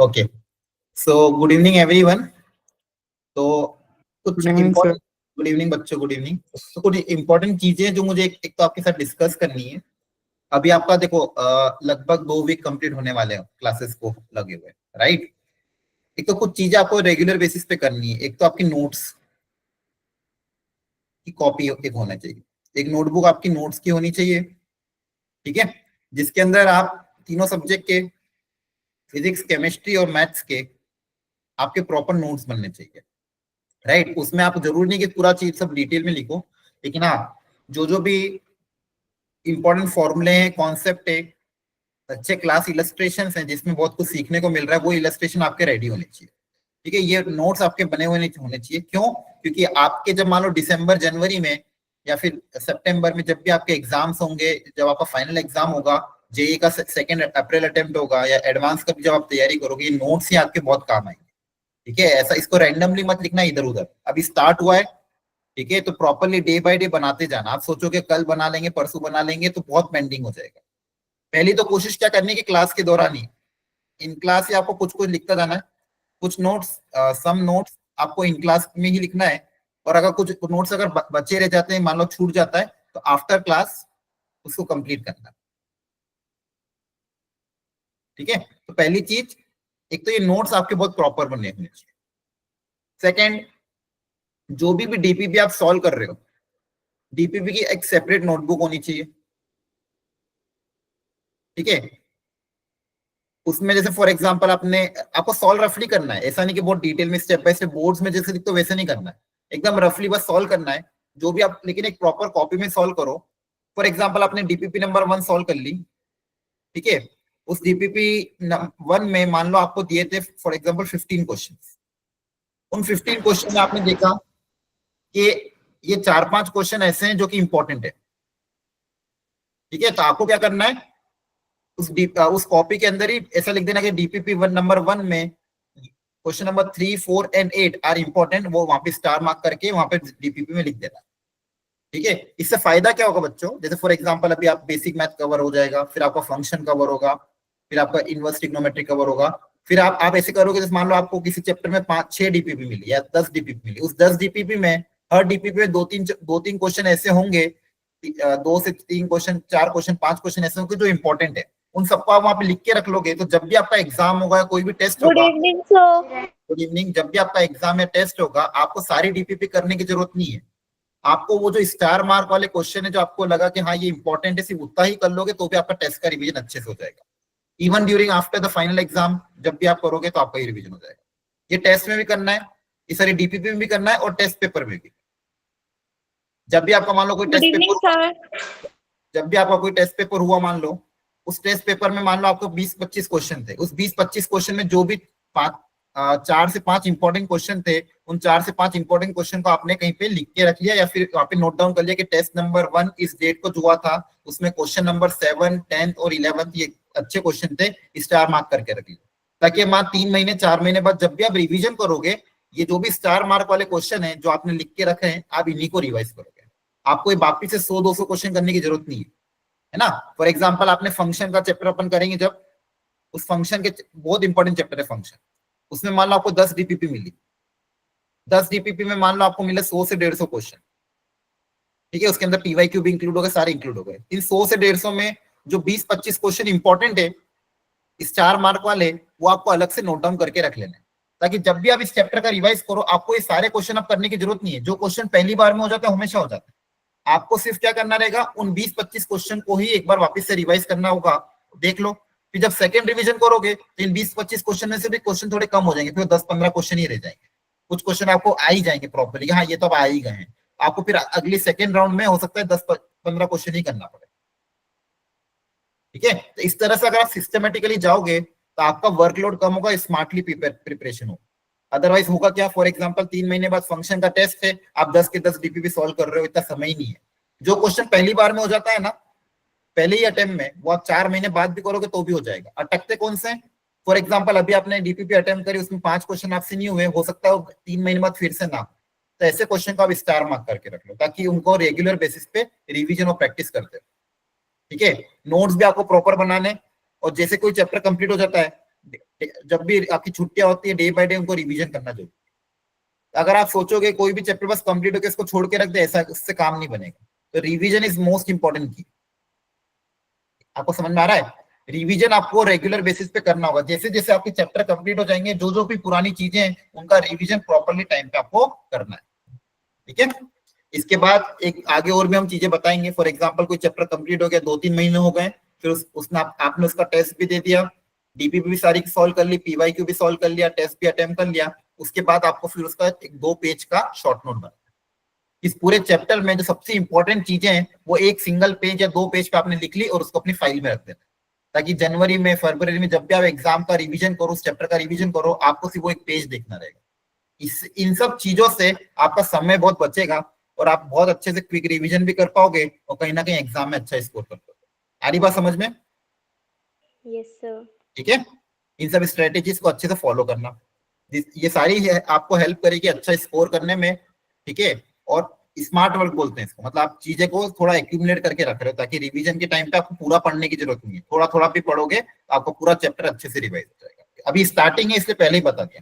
Okay, so good evening everyone. तो कुछ important, good evening बच्चों, गुड इवनिंग। तो कुछ इम्पोर्टेंट चीजें जो मुझे एक तो आपके साथ डिस्कस करनी है। अभी आपका देखो लगभग 2 वीक कंप्लीट होने वाले हैं क्लासेस को लगे हुए, राइट। एक तो कुछ चीजें आपको रेगुलर बेसिस पे करनी है। एक तो आपकी नोट्स की कॉपी एक होना चाहिए, एक नोटबुक आपकी नोट्स की होनी चाहिए, ठीक है, जिसके अंदर आप तीनों सब्जेक्ट के, फिजिक्स, केमिस्ट्री और मैथ्स के आपके प्रॉपर नोट्स बनने चाहिए, राइट। उसमें आप जरूर नहीं कि पूरा चीज सब डिटेल में लिखो, लेकिन हाँ जो भी इंपॉर्टेंट फॉर्मूले हैं, कॉन्सेप्ट है, अच्छे क्लास इलस्ट्रेशन हैं जिसमें बहुत कुछ सीखने को मिल रहा है, वो इलस्ट्रेशन आपके रेडी होने चाहिए, ठीक है। ये नोट्स आपके बने हुए होने चाहिए। क्यों? क्योंकि आपके जब मान लो दिसंबर जनवरी में या फिर सितंबर में जब भी आपके एग्जाम्स होंगे, जब आपका फाइनल एग्जाम होगा, जेई का 2 अप्रैल अटेम्प्ट होगा या एडवांस का भी जब आप तैयारी करोगे, ये नोट्स ही आपके बहुत काम आएंगे, ठीक है। ऐसा इसको रैंडमली मत लिखना इधर उधर। अभी स्टार्ट हुआ है, ठीक है, तो प्रॉपरली डे बाय डे बनाते जाना। आप सोचोगे कल बना लेंगे, परसों बना लेंगे, तो बहुत पेंडिंग हो जाएगा। पहली तो कोशिश क्या करनी है कि क्लास के दौरान ही, इन क्लास ही आपको कुछ कुछ लिखता जाना है। कुछ नोट्स, सम नोट्स आपको इन क्लास में ही लिखना है, और अगर कुछ नोट्स अगर बचे रह जाते हैं, मान लो छूट जाता है, तो आफ्टर क्लास उसको कंप्लीट करना है, ठीक है। तो पहली चीज, एक तो ये नोट्स आपके बहुत प्रॉपर बनने होने चाहिए। सेकेंड, जो भी डीपीपी आप सॉल्व कर रहे हो, डीपीपी की एक सेपरेट नोटबुक होनी चाहिए, ठीक है। उसमें जैसे फॉर एग्जांपल आपको सॉल्व रफली करना है, ऐसा नहीं कि बहुत डिटेल में स्टेप बाय स्टेप बोर्ड्स में जैसे लिखते हो वैसे नहीं करना है, एकदम रफली बस सॉल्व करना है जो भी आप, लेकिन एक प्रॉपर कॉपी में सॉल्व करो। फॉर एग्जांपल आपने डीपीपी नंबर 1 सॉल्व कर ली, ठीक है। उस डीपीपी 1 में मान लो आपको दिए थे फॉर एग्जांपल 15 क्वेश्चन। उन 15 क्वेश्चन में आपने देखा कि ये 4-5 क्वेश्चन ऐसे हैं जो कि इंपॉर्टेंट है, ठीक है। तो आपको क्या करना है, उस कॉपी के अंदर ही ऐसा लिख देना कि डीपीपी नंबर 1 में question number 3, 4 and 8 are important, वो वहां पे स्टार मार्क करके वहां पे डीपीपी में लिख देना, ठीक है। इससे फायदा क्या होगा बच्चों, जैसे फॉर एग्जांपल अभी आप बेसिक मैथ कवर हो जाएगा, फिर आपका फंक्शन कवर होगा, फिर आपका इनवर्स ट्रिग्नोमेट्री कवर होगा। फिर आप ऐसे करोगे, जैसे मान लो आपको किसी चैप्टर में 5-6 डीपीपी मिली या 10 डीपीपी मिली, उस 10 डीपीपी में हर डीपीपी में दो तीन क्वेश्चन ऐसे होंगे, 2 से 3 क्वेश्चन, 4 क्वेश्चन, 5 क्वेश्चन ऐसे होंगे जो इंपॉर्टेंट है। उन सबको आप वहां पे लिख के रख लोगे, तो जब भी आपका एग्जाम होगा, कोई भी टेस्ट होगा, good evening sir, good evening, जब भी आपका एग्जाम या टेस्ट होगा, आपको सारी डीपीपी करने की जरूरत नहीं है। आपको वो जो स्टार मार्क वाले क्वेश्चन है, जो आपको लगा कि हाँ ये इंपॉर्टेंट है, सिर्फ उतना ही कर लोगे तो भी आपका टेस्ट का रिवीजन अच्छे से हो जाएगा। Even during after the final exam जब भी आप करोगे तो आपका ये रिवीजन हो जाएगा। ये टेस्ट में भी करना है, ये सारी डीपीपी में भी करना है, और टेस्ट पेपर में भी। जब भी आपका मान लो कोई good test evening paper, sir, जब भी आपका कोई टेस्ट पेपर हुआ, मान लो उस टेस्ट पेपर में मान लो आपको 20-25 क्वेश्चन थे, उस 20-25 क्वेश्चन में जो भी 4 से 5 इंपॉर्टेंट क्वेश्चन थे, उन 4 से 5 इंपॉर्टेंट क्वेश्चन को आपने कहीं पे लिख के रख लिया, या फिर वहां पे नोट डाउन कर लिया कि टेस्ट नंबर 1 इस डेट को जो हुआ था, उसमें क्वेश्चन नंबर 7, 10 और 11 ये अच्छे क्वेश्चन थे, स्टार मार्क करके रख लिया, ताकि मान 3 महीने 4 महीने बाद जब भी आप रिविजन करोगे, ये जो भी स्टार मार्क वाले क्वेश्चन है जो आपने लिख के रखे हैं, आप इन्हीं को रिवाइज करोगे। आपको वापिस से 100-200 क्वेश्चन करने की जरूरत नहीं है ना। फॉर एग्जाम्पल आपने फंक्शन का चैप्टर अपन करेंगे, जब उस फंक्शन के बहुत इंपॉर्टेंट चैप्टर है फंक्शन, उसमें मान लो आपको 10 डीपीपी मिली, 10 डीपीपी में मान लो आपको मिले 100 से 150 क्वेश्चन, ठीक है। उसके अंदर पीवाईक्यू भी इंक्लूड हो गए, सारे इंक्लूड हो गए। इन 100 से 150 में जो 20-25 क्वेश्चन इंपॉर्टेंट है स्टार मार्क वाले, वो आपको अलग से नोट डाउन करके रख लेना है, ताकि जब भी आप इस चैप्टर का रिवाइज करो, आपको ये सारे क्वेश्चन अब करने की जरूरत नहीं है। जो क्वेश्चन पहली बार में हो जाता है हमेशा हो जाता है, आपको सिर्फ क्या करना रहेगा, उन 20-25 क्वेश्चन को ही एक बार वापस से रिवाइज करना होगा, देख लो। फिर जब सेकंड रिवीजन करोगे तो इन 20-25 क्वेश्चन में से भी क्वेश्चन थोड़े कम हो जाएंगे, फिर 10-15 क्वेश्चन ही रह जाएंगे। कुछ क्वेश्चन आपको आ ही जाएंगे प्रॉपर्ली, हाँ ये तो अब आ ही गए हैं। आपको फिर अगली सेकंड राउंड में हो सकता है 10-15 क्वेश्चन ही करना पड़े, ठीक है। तो इस तरह से अगर आप सिस्टमेटिकली जाओगे तो आपका वर्कलोड कम होगा, स्मार्टली प्रिपरेशन होगा। अदरवाइज होगा क्या, फॉर एग्जांपल 3 महीने बाद फंक्शन का टेस्ट है, आप 10 के 10 डीपीपी सॉल्व कर रहे हो, इतना समय ही नहीं है। जो क्वेश्चन पहली बार में हो जाता है ना, पहले ही अटेम्प्ट में, वो आप 4 महीने बाद भी करोगे तो भी हो जाएगा। अटकते कौन से, फॉर एग्जाम्पल अभी आपने डीपीपी अटेम्प्ट करी, उसमें 5 क्वेश्चन आपसे नहीं हुए, हो सकता है 3 महीने बाद फिर से ना, तो ऐसे क्वेश्चन को आप स्टार मार्क करके रख लो, ताकि उनको रेगुलर बेसिस पे रिविजन और प्रैक्टिस करते हो, ठीक है। नोट्स भी आपको प्रॉपर बनाने, और जैसे कोई चैप्टर कंप्लीट हो जाता है जब भी आपकी छुट्टियां होती है, डे बाय डे उनको रिवीजन करना जरूरी है। अगर आप सोचोगे कोई भी चैप्टर बस कंप्लीट होकर इसको छोड़ के रख दे, ऐसा उससे काम नहीं बनेगा। तो रिवीजन इज मोस्ट इंपॉर्टेंट की। आपको समझ में आ रहा है? रिवीजन आपको रेगुलर बेसिस पे करना होगा। जैसे जैसे आपके चैप्टर कंप्लीट हो जाएंगे, जो जो भी पुरानी चीजें हैं उनका रिवीजन प्रॉपरली टाइम पे आपको करना है। ठीक है, इसके बाद एक आगे और भी हम चीजें बताएंगे। फॉर एग्जांपल कोई चैप्टर कंप्लीट हो गया, 2-3 महीने हो गए, फिर उसने आपने उसका टेस्ट भी दे दिया, डीपीपी भी सारी सॉल्व कर ली, पीवाईक्यू भी सॉल्व कर लिया, टेस्ट भी अटेम्प्ट कर लिया। उसके बाद आपको फिर उसका एक 2 पेज का शॉर्ट नोट बना। इस पूरे चैप्टर में जो सबसे इंपॉर्टेंट चीजें हैं वो एक सिंगल पेज या 2 पेज पे आपने लिख ली और उसको अपनी फाइल में रख देना, ताकि जनवरी में, फरवरी में जब भी आप एग्जाम का रिवीजन करो, उस चैप्टर का रिवीजन करो, आपको सिर्फ वो एक पेज देखना रहेगा। इन सब चीजों से आपका समय बहुत बचेगा और आप बहुत अच्छे से क्विक रिवीजन भी कर पाओगे और कहीं ना कहीं एग्जाम में अच्छा स्कोर कर पाओगे। आ रही बात समझ में? Yes sir. ठीक है, इन सब स्ट्रेटेजीज को अच्छे से फॉलो करना, ये सारी है आपको हेल्प करेगी अच्छा स्कोर करने में। ठीक है, और स्मार्ट वर्क बोलते हैं इसको, मतलब आप चीजें को थोड़ा एक्यूमुलेट करके रख रहे हो ताकि रिवीजन के टाइम पे आपको पूरा पढ़ने की जरूरत नहीं है, थोड़ा थोड़ा भी पढ़ोगे तो आपको पूरा चैप्टर अच्छे से रिवाइज हो जाएगा। अभी स्टार्टिंग है इसलिए पहले ही बता दिया,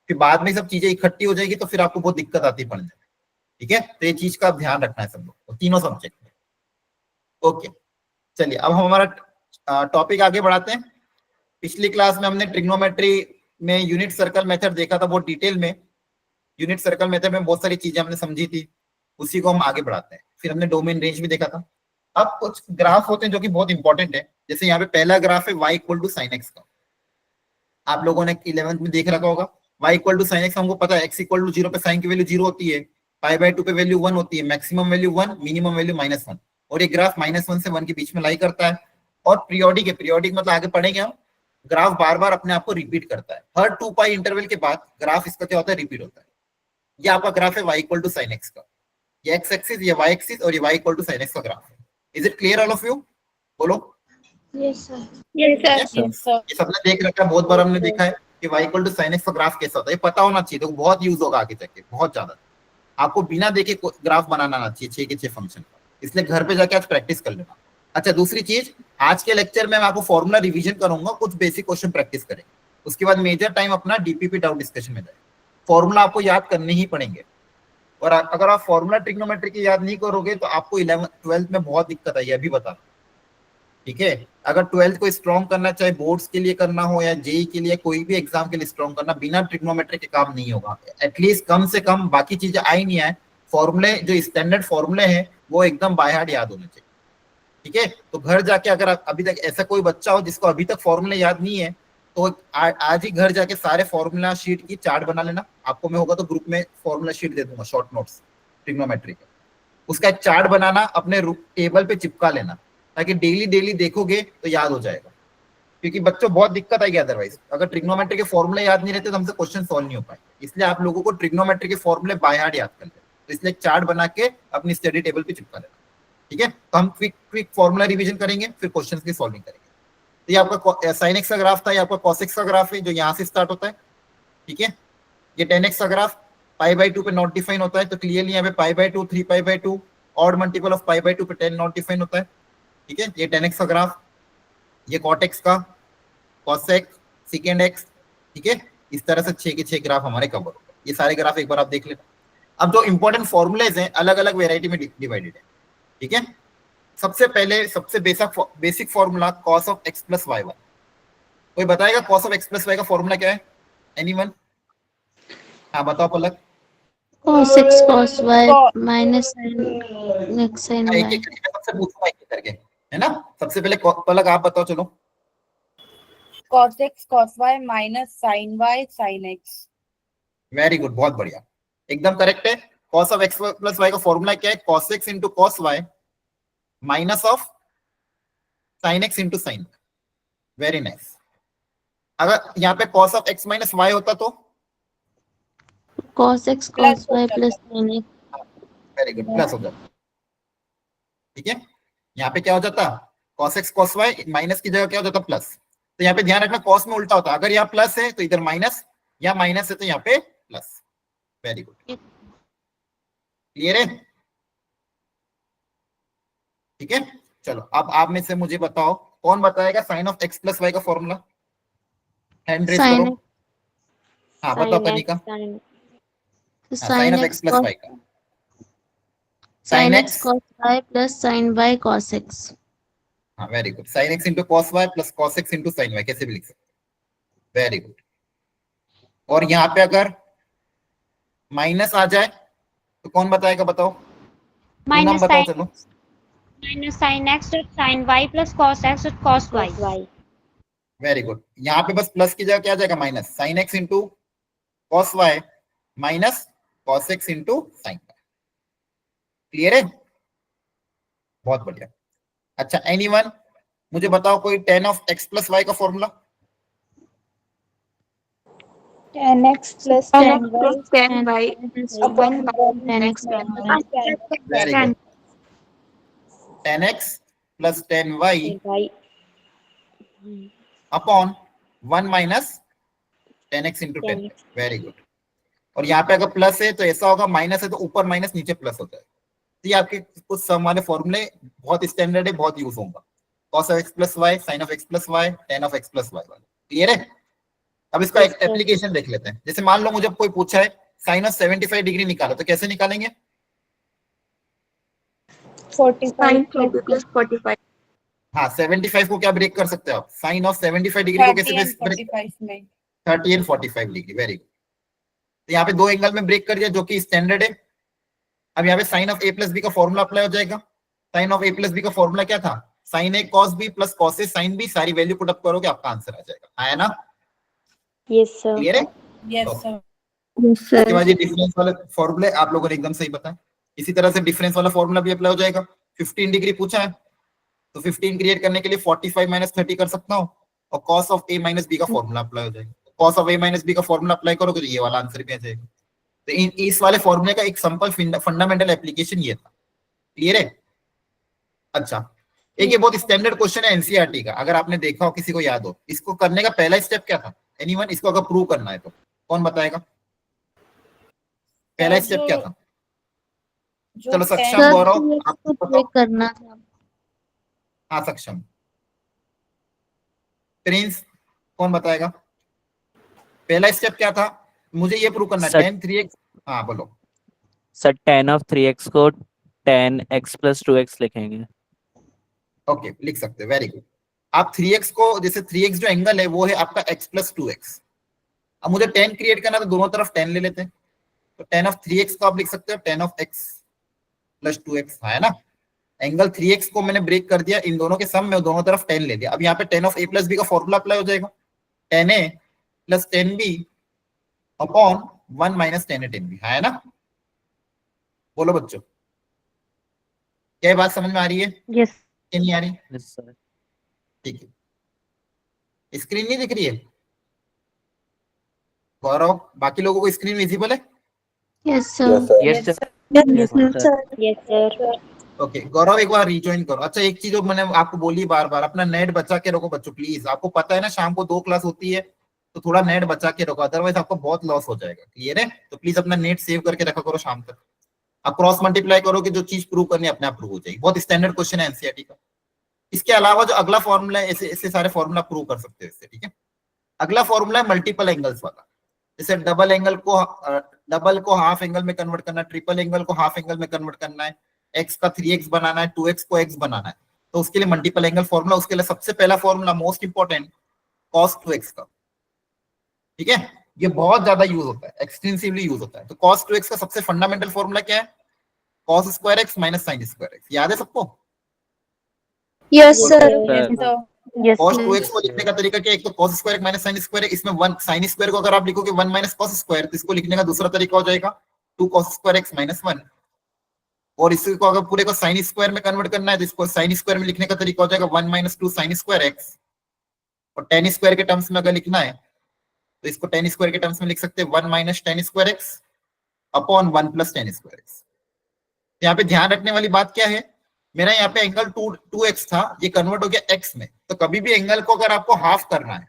फिर बाद में सब चीजें इकट्ठी हो जाएगी तो फिर आपको बहुत दिक्कत आती है पढ़ने में। ठीक है, तो ये चीज का ध्यान रखना है सब लोग, तीनों सब्जेक्ट में। ओके, चलिए अब हम हमारा टॉपिक आगे बढ़ाते हैं। पिछली क्लास में हमने ट्रिग्नोमेट्री में यूनिट सर्कल मेथड देखा था बहुत डिटेल में। यूनिट सर्कल मेथड में बहुत सारी चीजें हमने समझी थी, उसी को हम आगे बढ़ाते हैं। फिर हमने डोमेन रेंज भी देखा था। अब कुछ ग्राफ होते हैं जो कि बहुत इंपॉर्टेंट है। जैसे यहाँ पे पहला ग्राफ है y equal to sine x का, आप लोगों ने 11th में देख रखा होगा। y equal to sine x हमको पता है, x इक्वल टू 0 पे साइन की वैल्यू 0 होती है, π/2 पे वैल्यू 1 होती है, मैक्सिमम वैल्यू 1, मिनिमम वैल्यू -1, और ये ग्राफ -1 से 1 के बीच में लाई करता है। और पीरियोडिक है, पीरियोडिक मतलब आगे पढ़ेंगे हम, ग्राफ बार बार अपने आप को रिपीट करता है। हर 2π इंटरवल के बाद ग्राफ इसका क्या होता है, रिपीट होता है। ये आपका ग्राफ है y equal to sine x का, ये x एक्सिस, ये y एक्सिस, और ये y equal to sine x का ग्राफ है। Is it clear all of you? बोलो। Yes sir. यस ठीक है, सर। Yes sir. ये सबने देख रखा है, बहुत बार हमने देखा है कि y equal to sine x का ग्राफ कैसा होता है, ये पता होना चाहिए, तो बहुत यूज होगा आगे जाके, बहुत ज्यादा। आपको बिना देखे ग्राफ बनाना आना चाहिए 6 के 6 फंक्शन का, इसलिए घर पे जाके आज प्रैक्टिस कर लेना। अच्छा, दूसरी चीज, आज के लेक्चर में मैं आपको फॉर्मूला रिवीजन करूंगा, कुछ बेसिक क्वेश्चन प्रैक्टिस करेंगे, उसके बाद मेजर टाइम अपना डीपीपी डाउट डिस्कशन में जाएगा। फॉर्मूला आपको याद करने ही पड़ेंगे, और अगर आप फॉर्मूला ट्रिग्नोमेट्री की याद नहीं करोगे तो आपको 11th 12th में बहुत दिक्कत आई, अभी बता। ठीक है, अगर 12th को स्ट्रॉन्ग करना, चाहे बोर्ड्स के लिए करना हो या जेई के लिए, कोई भी एग्जाम के लिए स्ट्रॉन्ग करना, बिना ट्रिग्नोमेट्री के काम नहीं होगा। एटलीस्ट कम से कम बाकी चीजें आई नहीं आए, फॉर्मूले जो स्टैंडर्ड फॉर्मूले हैं वो एकदम बाय हार्ट याद होने चाहिए। ठीक है, तो घर जाके अगर अभी तक ऐसा कोई बच्चा हो जिसको अभी तक फॉर्मूले याद नहीं है, तो आज ही घर जाके सारे फॉर्मूला शीट की चार्ट बना लेना। आपको मैं होगा तो ग्रुप में फॉर्मूला शीट दे दूंगा, शॉर्ट नोट्स ट्रिग्नोमेट्री का, उसका एक चार्ट बनाना, अपने टेबल पे चिपका लेना, ताकि डेली डेली देखोगे तो याद हो जाएगा। क्योंकि बच्चों बहुत दिक्कत आएगी अदरवाइज, अगर ट्रिग्नोमेट्री के फॉर्मूले याद नहीं रहते तो हमसे क्वेश्चन सॉल्व नहीं हो पाएंगे। इसलिए आप लोगों को ट्रिग्नोमेट्री के फॉर्मूले बाय हार्ट याद कर लेना, तो इसलिए एक चार्ट बना के अपनी स्टडी टेबल पे चिपका लेना। ठीक है, तो हम क्विक फॉर्मूला रिवीजन करेंगे, फिर क्वेश्चंस की सॉल्विंग करेंगे। तो ये आपका sin x का ग्राफ था, ये आपका cos x का ग्राफ है जो यहाँ से स्टार्ट होता है। ठीक है, ये 10x का ग्राफ π/2 पे नॉट डिफाइन होता है, तो क्लियरली यहाँ पे π/2, 3π/2, ऑड मल्टीपल ऑफ π/2 पे 10 नॉट डिफाइन होता है। ठीक है, ये 10x का ग्राफ, ये cot x का, cos x, secant x। ठीक है, इस तरह से 6 के 6 ग्राफ हमारे कवर हो गए। ये सारे ग्राफ एक बार आप देख लेना। अब जो इंपॉर्टेंट फॉर्मूलेज हैं अलग अलग वेराइटी में डिवाइडेड है। ठीक है, सबसे पहले सबसे basic formula cos of x plus y1। कोई बताएगा cos of x plus y का फॉर्मूला क्या है? एनीवन? हाँ बताओ पलक। cos x cos y minus sin x sin एक y। एक करके सबसे पूछूंगा, एक एक करके, है ना। सबसे पहले पलक आप बताओ, चलो। cos x cos y minus sin y sin x। Very good, बहुत बढ़िया, एकदम करेक्ट है। cos of x plus y का फॉर्मूला क्या है? cos x into cos y minus of sin x into sin। Very nice. अगर यहाँ पे cos of x minus y होता तो cos x cos y plus sin x। Very good, plus हो जाता। ठीक है, यहाँ पे क्या हो जाता? cos x cos y minus की जगह क्या हो जाता? प्लस। तो यहाँ पे ध्यान रखना cos में उल्टा होता है, अगर यहाँ प्लस है तो इधर माइनस, यहाँ माइनस है तो यहाँ पे प्लस। वेरी गुड, क्लियर है? ठीक है, चलो अब आप में से मुझे बताओ, कौन बताएगा sine of x plus y का फॉर्मूला? हैंड रेस Sin करो। हाँ बताओ Kanika. sin sine of x plus y का sin sin x x। cos y plus sin y cos x. हाँ very good, sin x into cos y plus cos x into sin y, कैसे भी लिख सकते, very good. और यहाँ पे अगर माइनस आ जाए तो कौन बताएगा, बताओ, नाम minus बताओ sin चलो। sin x dot sin y plus cos x dot cos y. cos y very good, यहाँ पे बस प्लस की जगह क्या आ जाएगा, minus, sin x into cos y minus cos x into sin y। Clear है, बहुत बढ़िया। अच्छा एनीवन, मुझे बताओ कोई tan of x plus y का formula. tan x plus tan y And upon tan x tan y. Very good, tan x plus tan y y upon 1 minus tan x into tan 10। Very good. और यहाँ पे अगर plus है तो ऐसा होगा, minus है तो ऊपर माइनस नीचे प्लस होता है। तो ये आपके कुछ सम वाले फॉर्मूले बहुत स्टैंडर्ड है, बहुत यूज होगा। cos of x plus y, sine of x plus y, tan of x plus y वाले। क्लियर है। अब इसका Yes, sir. एप्लीकेशन देख लेते हैं। जैसे मान लो मुझे कोई पूछा है साइन ऑफ 75 डिग्री निकालो, तो कैसे निकालेंगे। 45 हाँ 75 को क्या ब्रेक कर सकते हो आप, साइन ऑफ 75 डिग्री को 30 कैसे and ब्रेक, 45 में 30 एंड 45 डिग्री। Very good. तो यहाँ पे दो एंगल में ब्रेक कर दिया जो कि स्टैंडर्ड है। अब यहाँ पे sine of a plus b का फॉर्मूला अप्लाई हो जाएगा। Sine of a plus b का फॉर्मूला क्या था, sine a cos b plus cos a sine b, सारी वैल्यू पुट अप करोगे आपका आंसर आ जाएगा, आया ना। yes sir क्लियर है। yes sir उसके बाद ये डिफरेंस वाले फॉर्मूले आप लोगों ने एकदम सही बताया। इसी तरह से डिफरेंस वाला फॉर्मूला भी अप्लाई हो जाएगा। 15 डिग्री पूछा है तो 15 क्रिएट करने के लिए 45 माइनस 30 कर सकता हूँ, और cos of a minus b का फॉर्मूला अप्लाई हो जाएगा। cos of a minus b का फॉर्मूला अप्लाई करोगे तो ये वाला आंसर भी आ जाएगा। तो इस वाले फॉर्मूले का एक सिंपल फंडामेंटल एप्लीकेशन ये था। क्लियर है। अच्छा एक ये बहुत स्टैंडर्ड क्वेश्चन है एनसीईआरटी का, अगर आपने देखा हो, किसी को याद हो, इसको करने का पहला स्टेप क्या था, एनीवन, इसको अगर प्रूव करना है तो कौन बताएगा, पहला स्टेप क्या था। जो चलो सक्षम, सर गौरव इसको आपको ब्रेक बताओ। करना था। हाँ सक्षम, प्रिंस कौन बताएगा, पहला स्टेप क्या था, मुझे ये प्रूव करना है सर- tan 3x। हाँ बोलो। सर tan ऑफ 3x को tan x प्लस 2x लिखेंगे। ओके लिख सकते हैं, वेरी गुड। आप 3x को, जैसे 3x जो एंगल है वो है आपका x प्लस 2x। अब मुझे tan क्रिएट करना तो दोनों तरफ tan ले लेते हैं, तो tan ऑफ 3x को आप लिख सकते हो tan of x plus 2x, है ना। एंगल 3x को मैंने ब्रेक कर दिया, इन दोनों के सम में दोनों तरफ tan ले दिया। अब यहाँ पे tan of a plus b का फॉर्मूला अप्लाई हो जाएगा, tan a plus tan b upon 1 minus tan a tan b, है ना। बोलो बच्चों, क्या ये बात समझ में आ रही है Yes. कि नहीं आ रही। Yes, sir. ठीक है, स्क्रीन नहीं दिख रही है गौरव, बाकी लोगों को स्क्रीन विजिबल है। Yes sir. Yes, sir. yes sir yes sir okay Gaurav एक बार रिज्वाइन करो। अच्छा एक चीज जो मैंने आपको बोली बार बार, अपना नेट बचा के रखो बच्चों प्लीज। आपको पता है ना शाम को 2 क्लास होती है, तो थोड़ा नेट बचा के रखो, अदरवाइज आपको बहुत लॉस हो जाएगा। क्लियर है, तो प्लीज अपना नेट सेव करके रखा करो शाम तक। आप क्रॉस मल्टीप्लाई करोगे, जो चीज प्रूव करनी है अपने आप प्रूव हो जाएगी। बहुत स्टैंडर्ड क्वेश्चन है एनसीईआरटी का। इसके अलावा जो अगला फॉर्मूला है, ऐसे ऐसे सारे फॉर्मूला प्रूव कर सकते हो इससे। ठीक है, अगला फॉर्मूला है मल्टीपल एंगल्स वाला। जैसे डबल को हाफ एंगल में कन्वर्ट करना है, ट्रिपल एंगल को हाफ एंगल में कन्वर्ट करना है, x का 3x बनाना है, 2x को x बनाना है, तो उसके लिए मल्टीपल एंगल फॉर्मूला। उसके लिए सबसे पहला formula most important cos 2x का। ठीक है, ये बहुत ज्यादा यूज होता है, एक्सटेंसिवली यूज होता है। तो cos 2x का सबसे फंडामेंटल फॉर्मूला क्या है, cos square x minus sine square x। याद है सबको। yes sir yes sir Yes. cos 2x को लिखने का तरीका क्या है, एक तो cos square minus sine square है, इसमें 1 साइन स्क्वायर को अगर आप लिखोगे 1 माइनस cos स्क्वायर, तो इसको लिखने का दूसरा तरीका हो जाएगा 2 cos स्क्वायर x माइनस 1। और इसको अगर पूरे को साइन स्क्वायर में कन्वर्ट करना है तो इसको साइन स्क्वायर में लिखने का तरीका हो जाएगा 1 माइनस 2 साइन स्क्वायर x। और tan स्क्वायर के टर्म्स में अगर लिखना है तो इसको tan स्क्वायर के टर्म्स में लिख सकते हैं 1 minus tan square x upon 1 plus tan square x। यहाँ पे ध्यान रखने वाली बात क्या है, मेरा यहाँ पे एंगल 2x था, ये कन्वर्ट हो गया x में। तो कभी भी एंगल को अगर आपको हाफ करना है,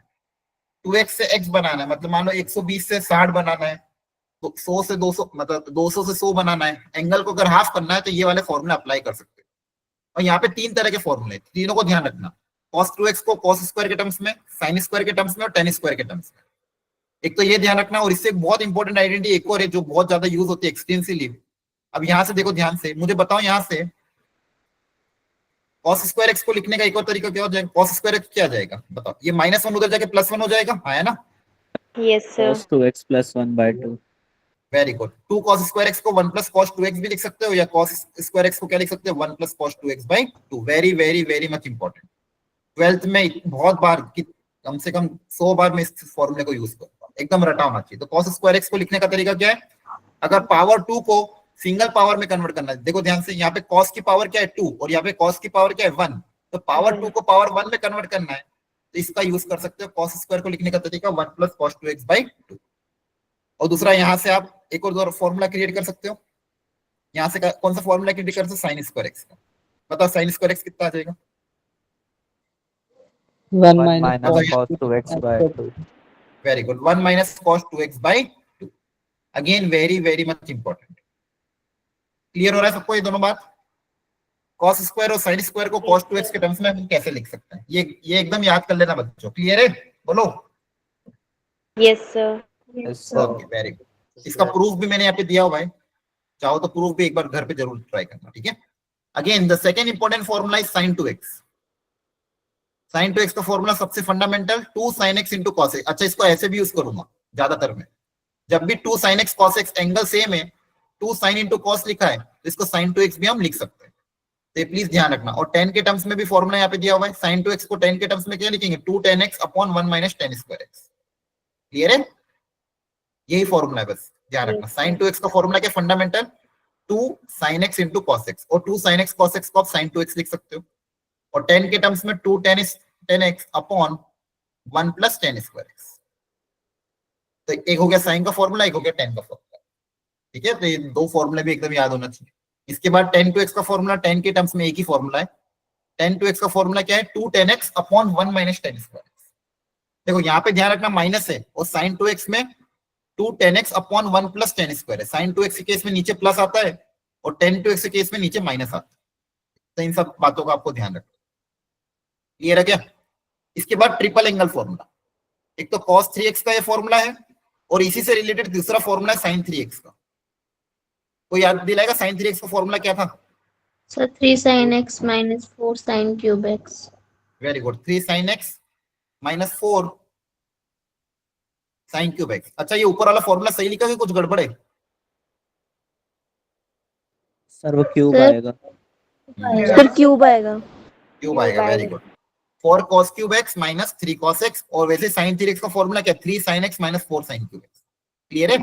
2x से x बनाना है, मतलब मान लो 120 से 60 बनाना है, तो 100 से 200, मतलब 200 से 100 बनाना है, एंगल को अगर हाफ करना है तो ये वाले फॉर्मूला अप्लाई कर सकते हैं। और यहाँ पे 3 तरह के फॉर्मूले, तीनों को ध्यान रखना। cos 2x को cos स्क्वायर के टर्म्स में, sin स्क्वायर के टर्म्स में और tan स्क्वायर के टर्म्स में। एक तो ये ध्यान रखना, और इससे एक बहुत इंपॉर्टेंट आइडेंटिटी एक और है जो बहुत ज्यादा यूज होती है, एक्सटेंसिवली। अब यहां से देखो ध्यान से, मुझे बताओ यहां से cos स्क्वायर x को लिखने का एक और तरीका क्या हो जाएगा? cos स्क्वायर x क्या आ जाएगा बताओ? ये -1 उधर जाके +1 हो जाएगा, हाँ है ना? Yes, sir. cos 2x plus 1 by 2. Very good. 2 cos square x को 1 plus cos 2x भी लिख सकते हो, या cos स्क्वायर x को क्या लिख सकते हो? 1 plus cos 2x by 2। Very very very much important. 12th में बहुत बार, कम से कम 100 बार मैं इस फॉर्मूले को यूज करता हूँ, एकदम रटा होना चाहिए। तो cos स्क्वायर x को लिखने का तरीका क्या है? अगर पावर 2 को सिंगल पावर में कन्वर्ट करना है, देखो ध्यान से, यहाँ पे cos की पावर क्या है 2 और यहाँ पे cos की पावर क्या है 1, तो पावर 2 को पावर 1 में कन्वर्ट करना है, तो इसका यूज कर सकते हो। cos स्क्वायर को लिखने का तरीका 1 plus cos 2x by 2। और दूसरा, यहाँ से आप एक और फॉर्मूला क्रिएट कर सकते हो। यहाँ से कौन सा फॉर्मूला क्रिएट कर सकते हो? sin स्क्वायर x का। बताओ sin स्क्वायर x कितना आ जाएगा? 1 minus cos 2x by 2. Very good, 1 minus cos 2x by 2। Again very very much important. Clear हो रहा है सबको ये दोनों बात? cos स्क्वायर और sin स्क्वायर को cos 2x के टर्म्स में हम कैसे लिख सकते हैं, ये एकदम याद कर लेना बच्चों। क्लियर है? बोलो। Yes, sir. Yes, sir. Okay very good. इसका प्रूफ भी मैंने यहाँ पे दिया हुआ है, चाहो तो प्रूफ भी एक बार घर पे जरूर ट्राई करना, ठीक है? Again the second important formula is sin 2x। sin 2x का फॉर्मूला सबसे fundamental 2 sin x into cos x। अच्छा, इसको ऐसे भी यूज करूंगा ज्यादातर में, जब भी 2 sin x cos x angle same है, 2 sin into cos लिखा है, तो इसको sin 2x भी हम लिख सकते हैं, तो प्लीज ध्यान रखना। और tan के टर्म्स में भी फॉर्मूला यहाँ पे दिया हुआ है। sin 2x को tan के टर्म्स में क्या लिखेंगे? 2 tan x upon 1 minus tan square x। Clear है? यही फॉर्मूला है, बस ध्यान रखना। sin 2x का फॉर्मूला क्या? Fundamental 2 sin x into cos x, और 2 sin x cos x को आप sin 2x लिख सकते हो। और tan के टर्म्स में 2 tan x upon 1 plus tan square x। तो एक हो गया sin का फॉर्मूला, एक हो गया tan का फॉर्मूला, ठीक है? तो ये दो फॉर्मूले भी एकदम याद होना चाहिए। इसके बाद tan 2x का फॉर्मूला, tan के टर्म्स में एक ही फॉर्मूला है। tan 2x का फॉर्मूला क्या है? 2 tan x upon 1 minus tan square x। देखो यहाँ पे ध्यान रखना माइनस है, और sin 2x में 2 tan x upon 1 plus tan square है। sin 2x के केस में नीचे प्लस आता है, और tan 2x के केस में नीचे माइनस आता है। तो इन सब बातों का आपको ध्यान रखना। क्लियर है क्या? इसके बाद ट्रिपल एंगल फॉर्मूला, एक तो cos 3x का ये फॉर्मूला है, और इसी से रिलेटेड दूसरा फॉर्मूला है sin 3x का। कोई याद दिलाएगा sin 3x का फॉर्मूला क्या था? So 3 sin x minus 4 sin cube x. Very good, 3 sin x minus 4 sin cube x। अच्छा, ये ऊपर वाला फॉर्मूला सही लिखा है कि कुछ गड़बड़ है? सर वो क्यूब Sir, आएगा। Sir, cube आएगा। क्यूब आएगा, very good. 4 cos cube x minus 3 cos x, और वैसे sin 3x का फॉर्मूला क्या? 3 sin x minus 4 sin cube x। Clear है?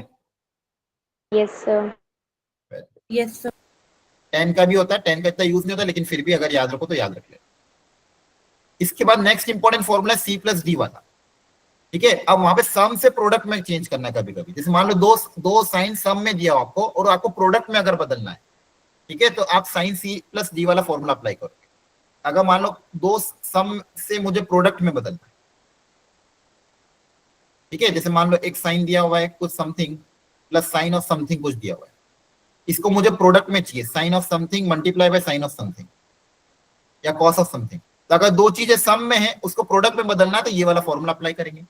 Yes, sir. Yes, sir. tan का भी होता है, tan का इतना यूज नहीं होता, लेकिन फिर भी अगर याद रखो तो याद रख ले। इसके बाद next important formula c plus D वाला, ठीक है? अब वहां पे सम से प्रोडक्ट में चेंज करना है कभी कभी। जैसे मान लो दो साइन सम में दिया आपको, और आपको प्रोडक्ट में अगर बदलना है, ठीक है, तो आप साइन c प्लस डी वाला फॉर्मूला अप्लाई करोगे। अगर मान लो दो सम से मुझे प्रोडक्ट में बदलना है, ठीक है, जैसे मान लो एक साइन दिया हुआ है कुछ something plus sine of something कुछ दिया हुआ है, इसको मुझे प्रोडक्ट में चाहिए, sine of something multiply by sine of something या कॉस ऑफ समथिंग। तो अगर दो चीजें सम में है, उसको प्रोडक्ट में बदलना है, तो ये वाला फॉर्मूला अप्लाई करेंगे,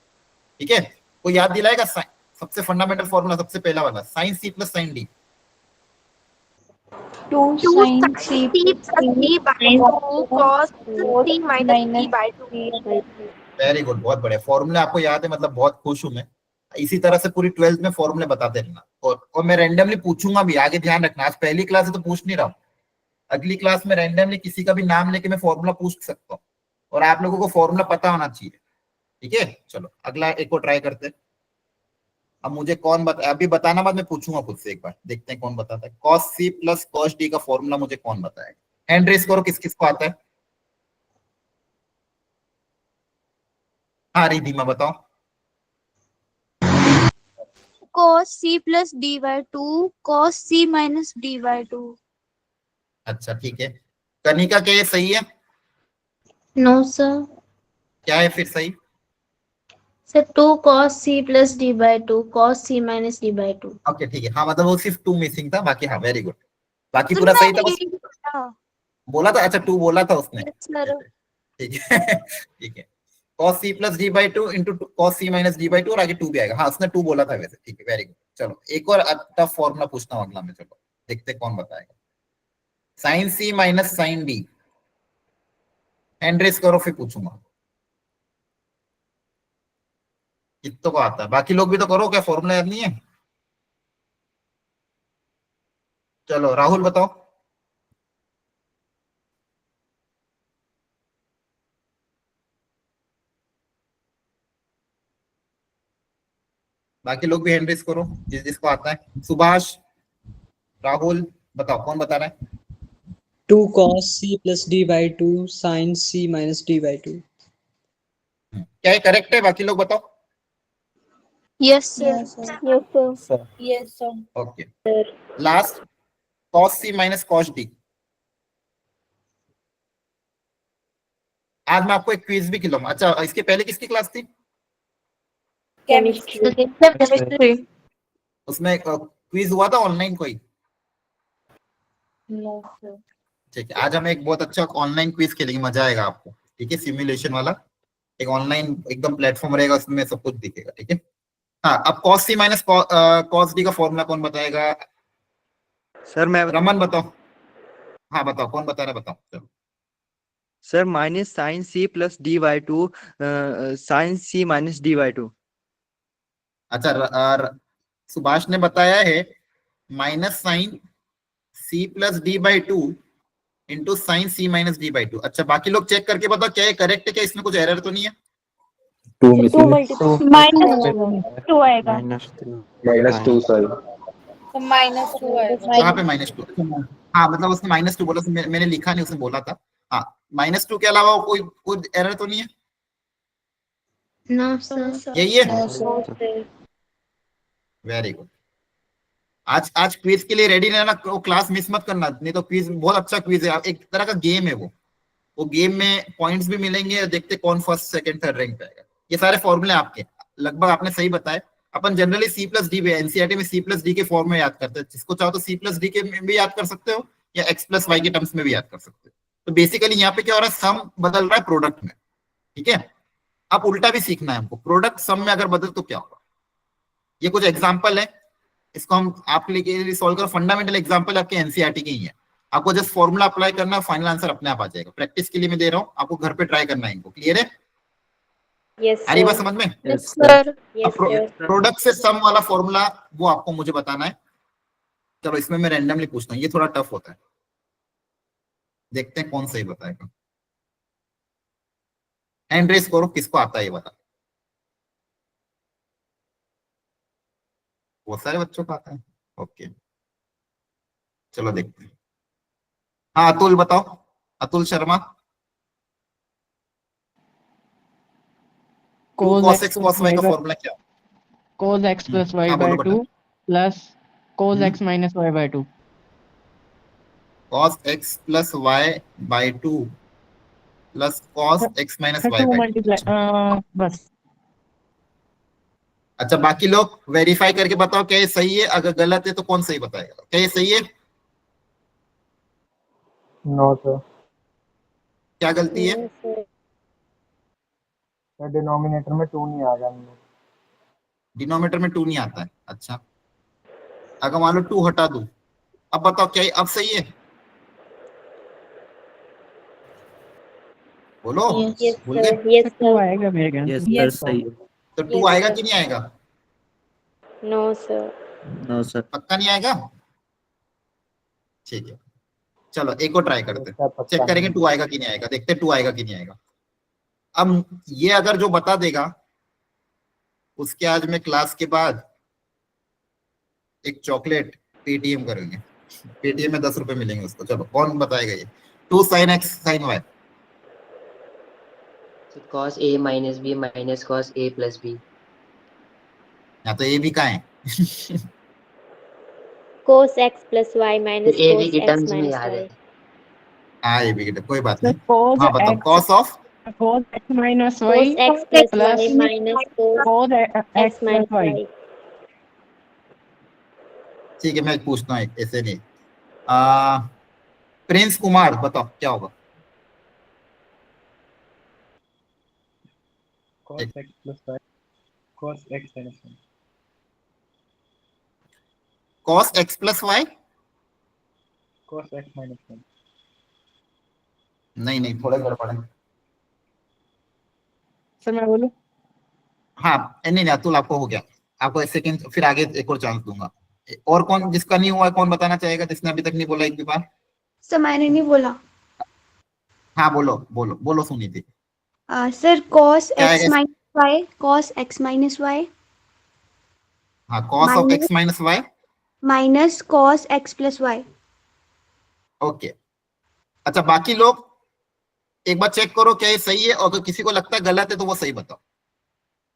ठीक है? कोई याद दिलाएगा? सबसे फंडामेंटल फॉर्मूला, सबसे पहला वाला, sine c plus sine d. 2 sin c plus d by 2 cos c minus d by 2। Very good, बहुत बढ़िया फॉर्मूला आपको याद है, मतलब बहुत खुश हूं मैं। इसी तरह से पूरी 12th में फॉर्मूले बताते रहना, और मैं रैंडमली पूछूंगा भी, आगे ध्यान रखना। आज पहली क्लास है तो पूछ नहीं रहा हूं, अगली क्लास में रैंडमली किसी का भी नाम लेके मैं फॉर्मूला पूछ सकता हूँ, और आप लोगों को फॉर्मूला पता होना चाहिए, ठीक है? चलो अगला एक को ट्राई करते हैं। अब मुझे कौन अभी बताना, बाद मैं पूछूंगा खुद से एक बार, देखते हैं कौन बताता है। cos c plus cos d का फॉर्मूला मुझे कौन बताएगा? हैंड रेस करो, किस किस को आता है? हाँ रिधिमा बताओ। cos c plus d by 2 cos c minus d by 2। अच्छा ठीक है, कनिका क्या ये सही है? No, sir. क्या है फिर सही? Sir, 2 cos c plus d by 2 cos c minus d by 2. Okay ठीक है, हाँ मतलब वो सिर्फ 2 मिसिंग था, बाकी हाँ वेरी गुड, बाकी पूरा सही था। बोला था, अच्छा 2 बोला था उसने। सर ठीक है ठीक है, cos c plus d by two into cos c minus d by to, और आगे 2 भी आएगा। हाँ उसने 2 बोला था वैसे, ठीक है वेरी गुड। चलो एक और टफ फॉर्मूला पूछता हूँ अगला में, चलो देखते कौन बताएगा। Sine c minus sine d, hand raise करो फिर पूछूंगा। कितनों को आता है, बाकी लोग भी तो करो, क्या फॉर्मूला याद नहीं है? चलो राहुल बताओ। बाकी लोग भी हैंड रेस करो जिसको आता है। सुभाष, राहुल, बताओ कौन बता रहा है? 2 cos c plus d by 2 sin c minus d by 2। क्या ये करेक्ट है? बाकी लोग बताओ। Yes, sir. Yes, sir. sir. Yes, sir. Okay, last cos c minus cos d। आज मैं आपको एक क्विज भी खिलाऊंगा। अच्छा इसके पहले किसकी क्लास थी? Chemistry. Chemistry. उसमें क्विज हुआ था ऑनलाइन कोई? No, sir. ठीक है, आज हम एक बहुत अच्छा ऑनलाइन क्विज खेलेंगे, मजा आएगा आपको। ठीक है, सिमुलेशन वाला एक ऑनलाइन एकदम प्लेटफॉर्म रहेगा, उसमें सब कुछ दिखेगा। ठीक है, हाँ अब cos c minus cos d का फॉर्मूला कौन बताएगा? सर मैं रमन बताओ। हाँ बताओ, कौन बता रहा है, बताओ चलो। Sir minus sine c plus d by two sine c minus d by two. अच्छा सुभाष ने बताया है minus sine c plus d by two into sine c minus d by two. अच्छा बाकी लोग चेक करके बताओ क्या ये करेक्ट है, क्या इसमें कुछ एरर तो नहीं है? 2 मिसिंग है। -2 आएगा। -2 सर। -2 है. कहाँ पे -2? हाँ मतलब उसने -2 बोला, मैंने लिखा नहीं, उसने बोला था। हाँ -2 के अलावा कोई एरर तो नहीं है? No, sir. यही है। Very good. आज क्विज के लिए रेडी रहना, वो क्लास मिस मत करना, नहीं तो क्विज बहुत अच्छा क्विज है, एक तरह का गेम है वो गेम में पॉइंट्स भी मिलेंगे, देखते कौन फर्स्ट सेकंड थर्ड रैंक पे आएगा। ये सारे फॉर्मूले आपके लगभग आपने सही बताए। अपन generally C plus D NCERT में सी प्लस डी के फॉर्म में याद करते हैं, जिसको चाहो तो सी प्लस डी के में भी याद कर सकते हो या एक्स प्लस वाई के टर्म्स में भी याद कर सकते हो। तो बेसिकली यहाँ पे क्या हो रहा है, सम बदल रहा है प्रोडक्ट में। ठीक है, अब उल्टा भी सीखना है हमको, प्रोडक्ट सम में अगर बदल तो क्या होगा। ये कुछ एग्जाम्पल है, इसको हम आपके लिए सॉल्व करो। फंडामेंटल एग्जांपल आपके एनसीईआरटी के ही है, आपको जस्ट फॉर्मूला अप्लाई करना, फाइनल आंसर अपने आप आ जाएगा। प्रैक्टिस के लिए मैं दे रहा हूँ, आपको घर पे ट्राई करना है इनको। क्लियर है? Yes, आ रही बात sir. समझ में? Yes, sir. Yes, अब sir. प्रोडक्ट से सम वाला फॉर्मूला वो आपको मुझे बताना है। चलो इसमें मैं रैंडमली पूछता हूँ, ये थोड़ा टफ होता है, देखते हैं कौन सही बताएगा। हैंड रेस करो, किसको आता है ये बता। बहुत सारे बच्चों को आता है। ओके चलो देखते हैं। हाँ अतुल बताओ, Atul Sharma. cos x cos y का फॉर्मूला क्या? cos x plus y हाँ by बोलो बेटा। 2 plus cos x minus y by 2। cos x plus y by 2 plus cos x minus y 2 by 2। Multiply बस। अच्छा बाकी लोग वेरीफाई करके बताओ क्या ये सही है, अगर गलत है तो कौन सही बताएगा, क्या ये सही है? No sir. क्या गलती है? Yes, sir. सर डिनोमिनेटर में 2 नहीं आ रहा है। डिनोमिनेटर में 2 नहीं आता है। अच्छा अगर मान लो 2 हटा दूं, अब बताओ क्या ये अब सही है? बोलो। Yes, भूल sir. गए? Yes, 2 sir. आएगा मेरे ख्याल Yes, से। sir, सही है। तो 2 Yes, आएगा sir. कि नहीं आएगा? No, sir. No, sir. पक्का नहीं आएगा? ठीक है चलो एक और ट्राई करते हैं, चेक करेंगे 2 आएगा कि नहीं आएगा, देखते हैं 2 आएगा कि नहीं आएगा। अब ये अगर जो बता देगा उसके आज मैं क्लास के बाद एक चॉकलेट पेटीएम करेंगे, पेटीएम में 10 रुपए मिलेंगे उसको। चलो कौन बताएगा ये? 2 sin x sin y। cos a minus b minus cos a plus b। यहाँ तो ये भी कहाँ है? Cos x plus y minus a b cos की x टर्म्स में minus याद y. है। हाँ ये भी कोई बात तो नहीं। cos हाँ बताओ x cos of cos x minus y Cos x plus plus y minus cos cos x x plus minus y। y. ठीक है मैं पूछता हूँ ऐसे नहीं। प्रिंस कुमार बताओ क्या होगा? cos x plus y cos x minus 1 cos x plus y, cos x minus 1 नहीं नहीं थोड़ा गड़बड़ है। सर मैं बोलूं? हाँ नहीं नहीं अतुल आपको हो गया, आपको एक सेकंड फिर आगे एक और चांस दूंगा। और कौन जिसका नहीं हुआ है, कौन बताना चाहेगा जिसने अभी तक नहीं बोला एक भी बार? सर मैंने नहीं बोला। हाँ बोलो बोलो बोलो सुनीति। सर cos क्या x है? minus y cos x minus y हाँ cos of minus x minus y. minus cos x plus y। Okay, अच्छा बाकी लोग एक बार चेक करो क्या ये सही है, और अगर किसी को लगता है गलत है तो वो सही बताओ।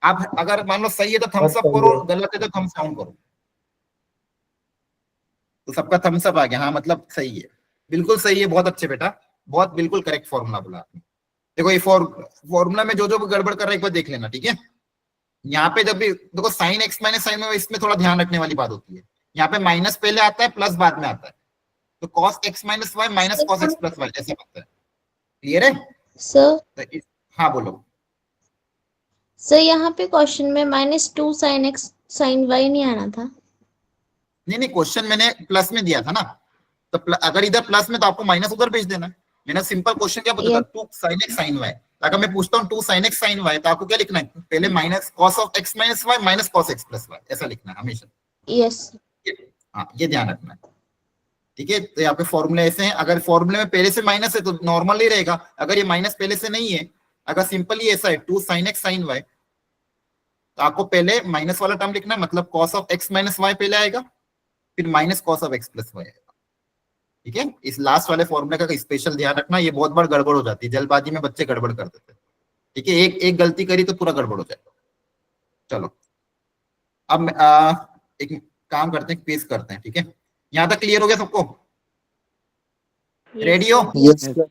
आप अगर मान लो सही है तो थम्स अप करो, गलत है तो थम्स डाउन करो। तो सबका थम्स अप आ गया, हाँ मतलब सही है, बिल्कुल सही है, बहुत अच्छे बेटा, बहुत बिल्कुल करेक्ट फॉर्मूला बोला आपने। देखो ये फॉर्मूला में जो जो गड़बड़ कर रहा है एक बार देख लेना, ठीक है। यहाँ पे जब भी देखो साइन एक्स माइनस साइन में, इसमें थोड़ा ध्यान रखने वाली बात होती है। यहाँ पे माइनस पहले आता है, प्लस बाद में आता है, तो cos x minus y minus cos x plus y ऐसा बनता है। क्लियर है? सर तो हाँ बोलो। सर यहाँ पे क्वेश्चन में -2 sin x sin y नहीं आना था। नहीं नहीं क्वेश्चन मैंने प्लस में दिया था ना, तो अगर इधर प्लस में तो आपको माइनस उधर भेज देना। मैंने सिंपल क्वेश्चन क्या पूछा था, 2 sin x sin y। अगर मैं पूछता हूँ 2 sin x sin y तो आपको क्या लिखना है, पहले minus cos of x minus y minus cos x plus y ऐसा लिखना है हमेशा। यस। हाँ ये ध्यान रखना है, ठीक है। तो यहाँ पे फॉर्मूले ऐसे हैं, अगर फॉर्मूले में पहले से माइनस है तो नॉर्मल ही रहेगा, अगर ये माइनस पहले से नहीं है, अगर सिंपल ही ऐसा है 2 sin x sin y, तो आपको पहले माइनस वाला टर्म लिखना है, मतलब cos of x minus y पहले आएगा, फिर minus cos of x plus y आएगा, ठीक है। इस लास्ट वाले फॉर्मूले का स्पेशल ध्यान रखना, ये बहुत बार गड़बड़ हो जाती है, जल्दबाजी में बच्चे गड़बड़ कर देते हैं, ठीक है। एक एक गलती करी तो पूरा गड़बड़ हो जाएगा। चलो अब एक काम करते हैं, क्विज करते हैं, ठीक है। यहाँ तक क्लियर हो गया सबको? रेडी हो? Yes sir.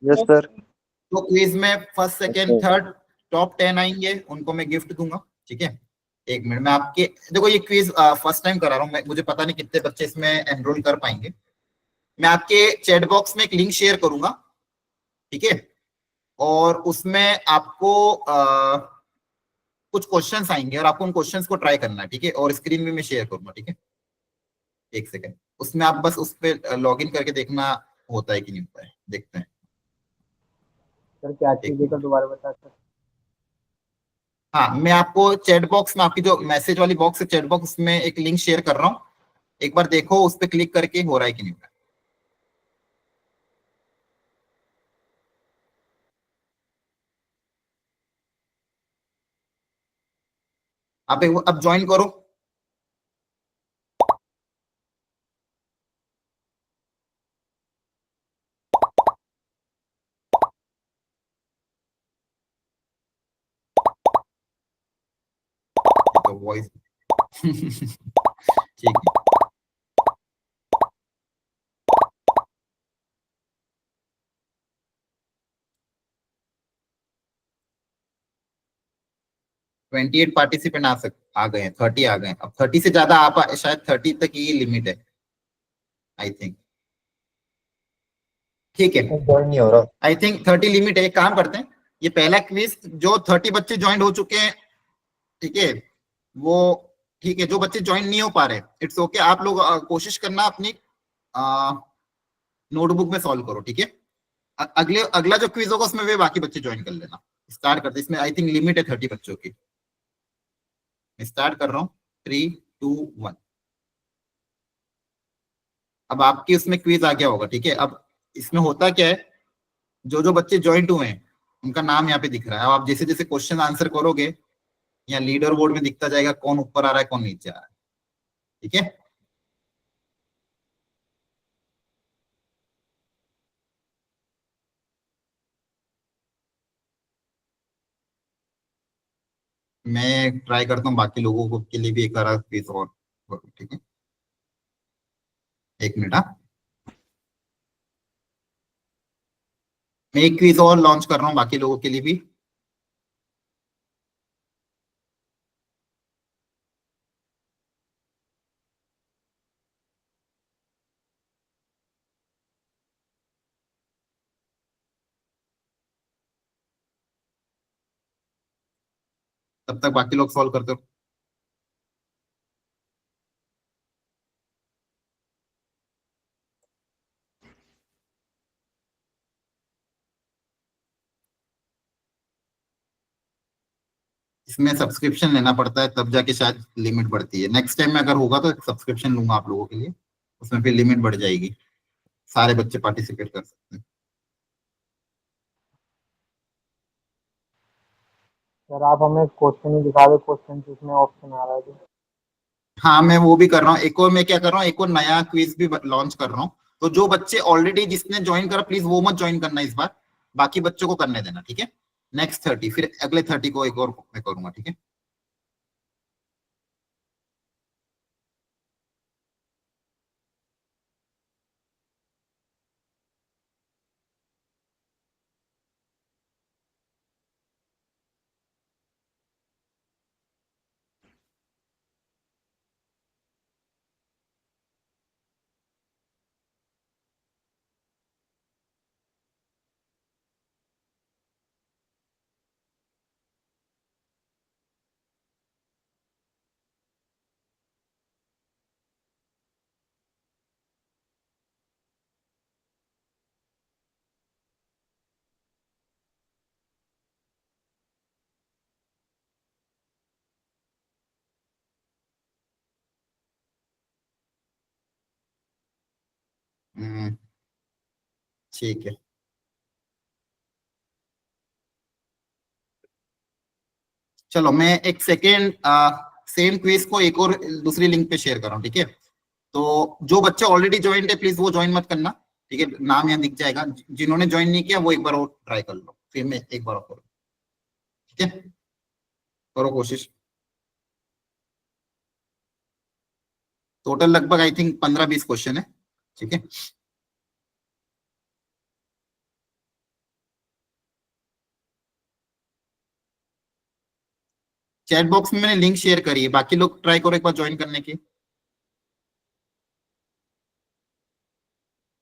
Yes sir. तो क्विज में फर्स्ट सेकंड थर्ड टॉप 10 आएंगे, उनको मैं गिफ्ट दूंगा, ठीक है। एक मिनट में आपके, देखो ये क्विज फर्स्ट टाइम करा रहा हूँ मैं, मुझे पता नहीं कितने बच्चे इसमें एनरोल कर पाएंगे। मैं आपके चैट बॉक्स में एक लिंक शेयर करूंगा, ठीक है, और उसमें आपको कुछ क्वेश्चंस आएंगे और आपको उन क्वेश्चंस को ट्राई करना है, ठीक है, और स्क्रीन में मैं शेयर करूंगा, ठीक है। एक सेकंड, उसमें आप बस उस पर लॉग इन करके देखना होता है कि नहीं होता है, देखते हैं। सर क्या चीज़ का दोबारा बता सर? हाँ मैं आपको चैट बॉक्स में, आपकी जो मैसेज वाली बॉक्स है चैट बॉक्स, उसमें एक लिंक शेयर कर रहा हूँ, एक बार देखो उस पर क्लिक करके हो रहा है कि नहीं हो रहा है। आप अब ज्वाइन करो। तो वॉइस ठीक है। ट्वेंटी एट पार्टिसिपेंट आ गए हैं, 30 आ गए हैं, अब 30 से ज्यादा शायद 30 तक ही लिमिट है आई थिंक, ठीक है। ज्वाइन नहीं हो रहा। आई थिंक 30 लिमिट है। एक काम करते हैं, ये पहला क्विज जो 30 बच्चे ज्वाइन हो चुके हैं, ठीक है, वो ठीक है। जो बच्चे ज्वाइन नहीं हो पा रहे, इट्स ओके, आप लोग कोशिश करना अपनी नोटबुक में सॉल्व करो, ठीक है। अगला जो क्विज होगा उसमें वे बाकी बच्चे ज्वाइन कर लेना। स्टार्ट करते, इसमें आई थिंक लिमिट है 30 बच्चों की। स्टार्ट कर रहा हूँ, 3, 2, 1। अब आपकी उसमें क्विज आ गया होगा, ठीक है। अब इसमें होता क्या है, जो जो बच्चे ज्वाइंट हुए हैं उनका नाम यहाँ पे दिख रहा है। अब आप जैसे जैसे क्वेश्चन आंसर करोगे, यहाँ लीडर बोर्ड में दिखता जाएगा कौन ऊपर आ रहा है कौन नीचे आ रहा है, ठीक है। मैं ट्राई करता हूँ बाकी लोगों को के लिए भी एक बार क्विज और करूँ, ठीक है। एक मिनट, हाँ मैं एक क्विज और लॉन्च कर रहा हूँ बाकी लोगों के लिए भी। तब तक बाकी लोग सॉल्व करते हो। इसमें सब्सक्रिप्शन लेना पड़ता है, तब जाके शायद लिमिट बढ़ती है। नेक्स्ट टाइम में अगर होगा तो सब्सक्रिप्शन लूंगा आप लोगों के लिए, उसमें फिर लिमिट बढ़ जाएगी, सारे बच्चे पार्टिसिपेट कर सकते हैं। सर आप हमें क्वेश्चन ही दिखा दो, क्वेश्चन जिसमें ऑप्शन आ रहा है तो। हाँ मैं वो भी कर रहा हूँ, एक और मैं क्या कर रहा हूँ, एक और नया क्विज भी लॉन्च कर रहा हूँ। तो जो बच्चे ऑलरेडी जिसने ज्वाइन करा प्लीज वो मत ज्वाइन करना इस बार, बाकी बच्चों को करने देना, ठीक है। नेक्स्ट 30, फिर अगले 30 को एक और मैं करूंगा, ठीक है। हम्म, ठीक है। चलो मैं एक सेकेंड सेम क्विज को एक और दूसरी लिंक पे शेयर कर रहा हूँ, ठीक है। तो जो बच्चे ऑलरेडी ज्वाइन है प्लीज वो ज्वाइन मत करना, ठीक है। नाम यहाँ दिख जाएगा, जिन्होंने ज्वाइन नहीं किया वो एक बार और ट्राई कर लो, फिर मैं एक बार और करूँ, ठीक है। करो कोशिश। टोटल लगभग आई थिंक 15-20 क्वेश्चन है, ठीक है। चैट बॉक्स में मैंने लिंक शेयर करी है, बाकी लोग ट्राई करो एक बार ज्वाइन करने की।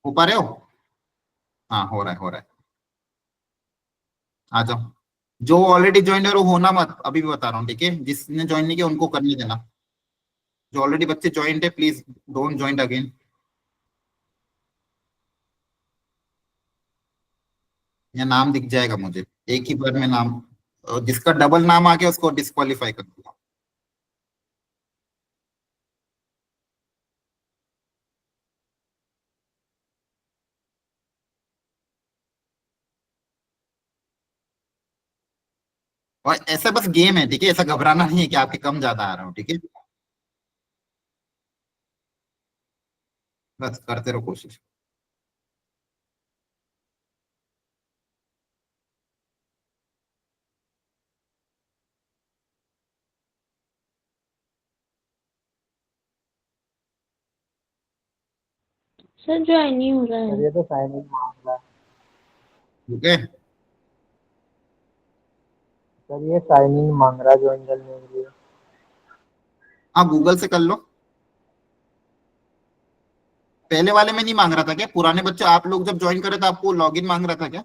हो पा रहे हो? हाँ हो रहा है, हो रहा है। आ जाओ। जो ऑलरेडी ज्वाइन है वो होना मत, अभी भी बता रहा हूँ, ठीक है। जिसने ज्वाइन नहीं किया उनको करने देना। जो ऑलरेडी बच्चे ज्वाइन है प्लीज डोंट ज्वाइन अगेन। या नाम दिख जाएगा मुझे, एक ही बार में नाम, जिसका डबल नाम आ गया उसको डिस्क्वालीफाई कर दूंगा। और ऐसा बस गेम है, ठीक है, ऐसा घबराना नहीं है कि आपके कम ज्यादा आ रहा हो, ठीक है। बस करते रहो कोशिश। सर ज्वाइन नहीं हो रहा सर है। ये तो साइन इन मांग रहा है। ठीक है। सर ये साइन इन मांग रहा है ज्वाइन करने के लिए। हाँ गूगल से कर लो। पहले वाले में नहीं मांग रहा था क्या? पुराने बच्चे आप लोग जब ज्वाइन करे तो आपको लॉगिन मांग रहा था क्या?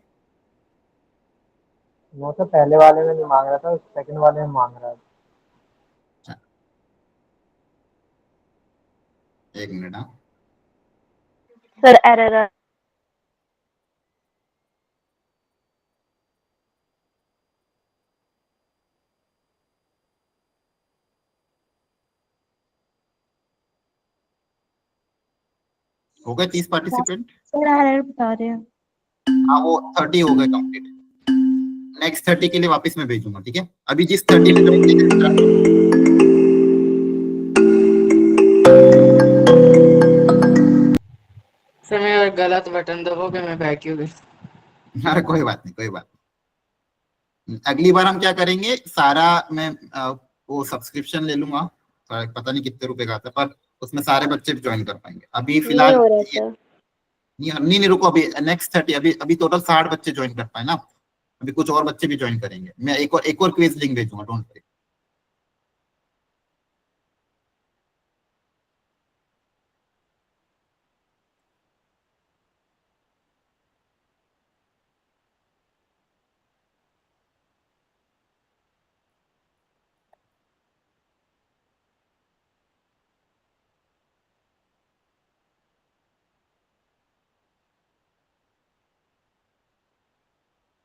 वो तो पहले वाले में नहीं मांग रहा था, सेकंड वाले में मांग रहा है। अच्छा, एक मिनट। हाँ सर एरर। हो गए 30 पार्टिसिपेंट। सर एरर बता रहे हैं। हाँ वो 30 हो गए कंप्लीट। नेक्स्ट 30 के लिए वापस मैं भेजूंगा, ठीक है। अभी जिस 30 में ज्वाइन किया सर मैं गलत बटन दबोगे मैं वैक्यूम। अरे कोई बात नहीं, कोई बात नहीं। अगली बार हम क्या करेंगे, सारा मैं वो सब्सक्रिप्शन ले लूंगा, पता नहीं कितने रुपए का आता है, पर उसमें सारे बच्चे ज्वाइन कर पाएंगे। अभी नहीं फिलहाल हो रहा ये सर। नहीं रुको, अभी नेक्स्ट 30, अभी अभी टोटल 60 बच्चे ज्वाइन कर पाए ना। अभी कुछ और बच्चे भी ज्वाइन करेंगे, मैं एक और क्विज लिंक भेजूंगा, डोंट वरी।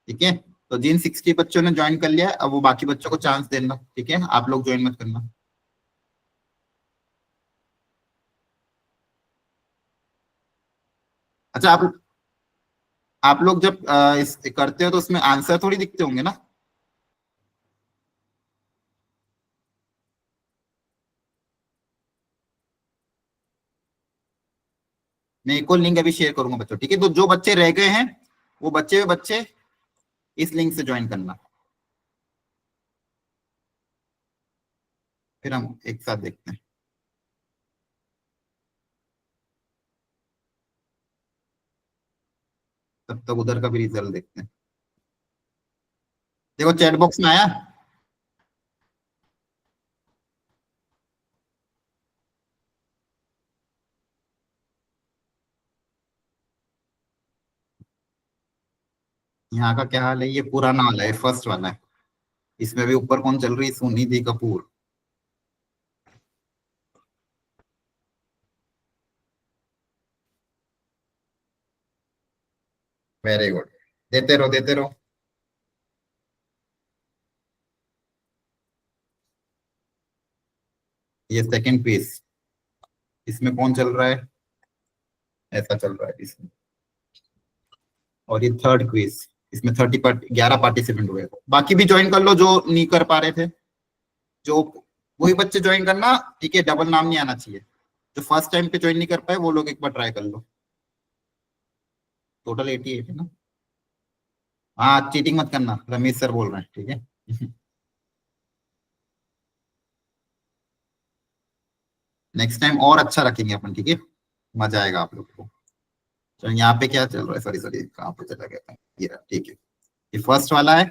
ठीक है, तो जिन 60 बच्चों ने ज्वाइन कर लिया है, अब वो बाकी बच्चों को चांस देना। ठीक है, आप लोग ज्वाइन मत करना। अच्छा, आप लोग जब इस करते हो तो उसमें आंसर थोड़ी दिखते होंगे ना? मैं एक और लिंक अभी शेयर करूंगा बच्चों। ठीक है, तो जो बच्चे रह गए हैं वो बच्चे इस लिंक से ज्वाइन करना, फिर हम एक साथ देखते हैं। तब तक उधर का भी रिजल्ट देखते हैं। देखो चैट बॉक्स में आया। यहाँ का क्या हाल है? ये पुराना वाला है, फर्स्ट वाला है। इसमें भी ऊपर कौन चल रही है? सुनिधि कपूर। वेरी गुड, देते रहो देते रहो। ये सेकंड पीस, इसमें कौन चल रहा है? ऐसा चल रहा है इसमें। और ये थर्ड क्विज, इसमें 11 पार्टिसिपेंट हुए। बाकी भी ज्वाइन कर लो जो नहीं कर पा रहे थे, जो वही बच्चे ज्वाइन करना। ठीक है, डबल नाम नहीं आना चाहिए। जो फर्स्ट टाइम पे ज्वाइन नहीं कर पाए वो लोग एक बार ट्राई कर लो। टोटल 88 है ना? हाँ, चीटिंग मत करना, रमेश सर बोल रहे हैं। ठीक है नेक्स्ट टाइम और अच्छा रखेंगे अपन। ठीक है, मजा आएगा आप लोग को। चलो, यहाँ पे क्या चल रहा है? सॉरी सॉरी, कहाँ पे चला गया? ये रहा। ठीक है, ये फर्स्ट वाला है।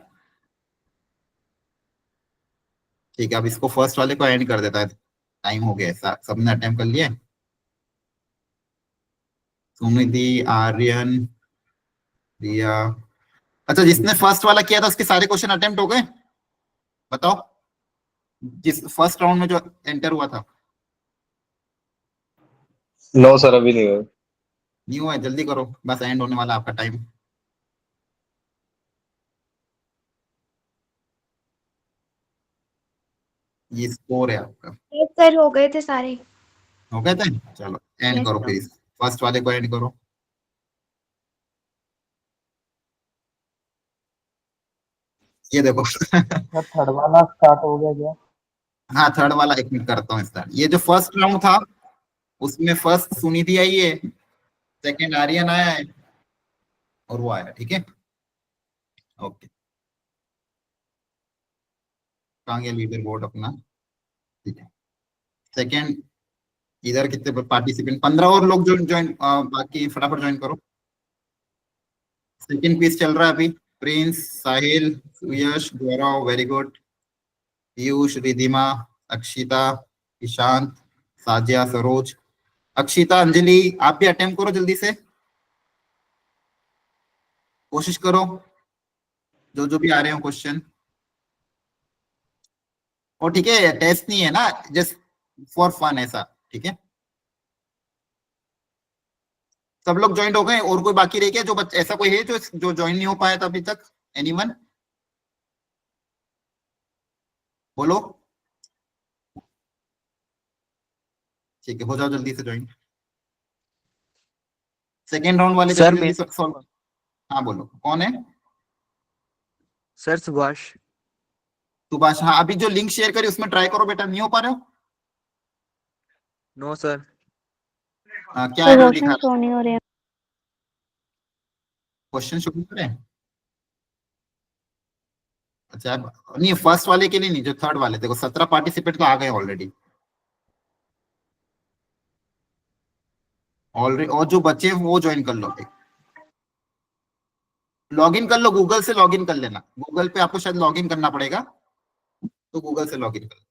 ठीक है, अब इसको फर्स्ट वाले को एंड कर देता है। टाइम हो गया, सबने अटेम्प्ट कर लिया है। सुनिधि, आर्यन, रिया। अच्छा, जिसने फर्स्ट वाला किया था उसके सारे क्वेश्चन अटेम्प्ट हो गए? बताओ, जिस फर्स्ट राउंड में जो एंटर हुआ था। नो सर, अभी नहीं हुआ। नहीं हुआ है? जल्दी करो, बस एंड होने वाला आपका टाइम। ये स्कोर है आपका। सर हो गए थे सारे। हो गए थे? चलो एंड Yes, करो sir. फिर, फर्स्ट वाले को एंड करो। ये देखो सर थर्ड वाला स्टार्ट हो गया क्या? हाँ, थर्ड वाला 1 मिनट करता हूँ स्टार्ट। ये जो फर्स्ट राउंड था उसमें फर्स्ट सुनिधि आई है, सेकंड आर्यन आया है, और वो आया। ठीक है, ओके। कहाँ गया लीडर बोर्ड अपना? ठीक है, सेकंड। इधर कितने पार्टिसिपेंट? 15 और लोग जो ज्वाइन, बाकी फटाफट ज्वाइन करो। सेकंड पीस चल रहा है अभी। प्रिंस, साहिल, यश, गौरव, वेरी गुड। पीयूष, रिधिमा, अक्षिता, ईशांत, साजिया, सरोज, अक्षिता, अंजलि, आप भी अटेम्प्ट करो जल्दी से, कोशिश करो जो जो भी आ रहे हो क्वेश्चन। और ठीक है, टेस्ट नहीं है ना, जस्ट फॉर फन ऐसा। ठीक है, सब लोग ज्वाइन हो गए? और कोई बाकी रह गया जो ऐसा कोई है जो ज्वाइन नहीं हो पाया था अभी तक? एनीवन? बोलो। ठीक है, हो जाओ जल्दी से ज्वाइन। सेकेंड राउंड वाले सर जल्दी जल्दी सॉल्व। हाँ बोलो, कौन है? सर सुभाष। सुभाष, हाँ। अभी जो लिंक शेयर करी उसमें ट्राई करो बेटा। नहीं हो पा रहे हो? No sir. क्या एरर दिखा? शो नहीं हो रहे हैं। क्वेश्चन शुरू करें? अच्छा, नहीं फर्स्ट वाले के लिए नहीं, जो थर्ड वाले। देखो 17 पार्टिसिपेंट तो आ गए ऑलरेडी। ऑलरेडी, और जो बचे हैं वो ज्वाइन कर लो। लॉग इन कर लो, गूगल से लॉग इन कर लेना। गूगल पे आपको शायद लॉग इन करना पड़ेगा, तो गूगल से लॉग इन कर लो।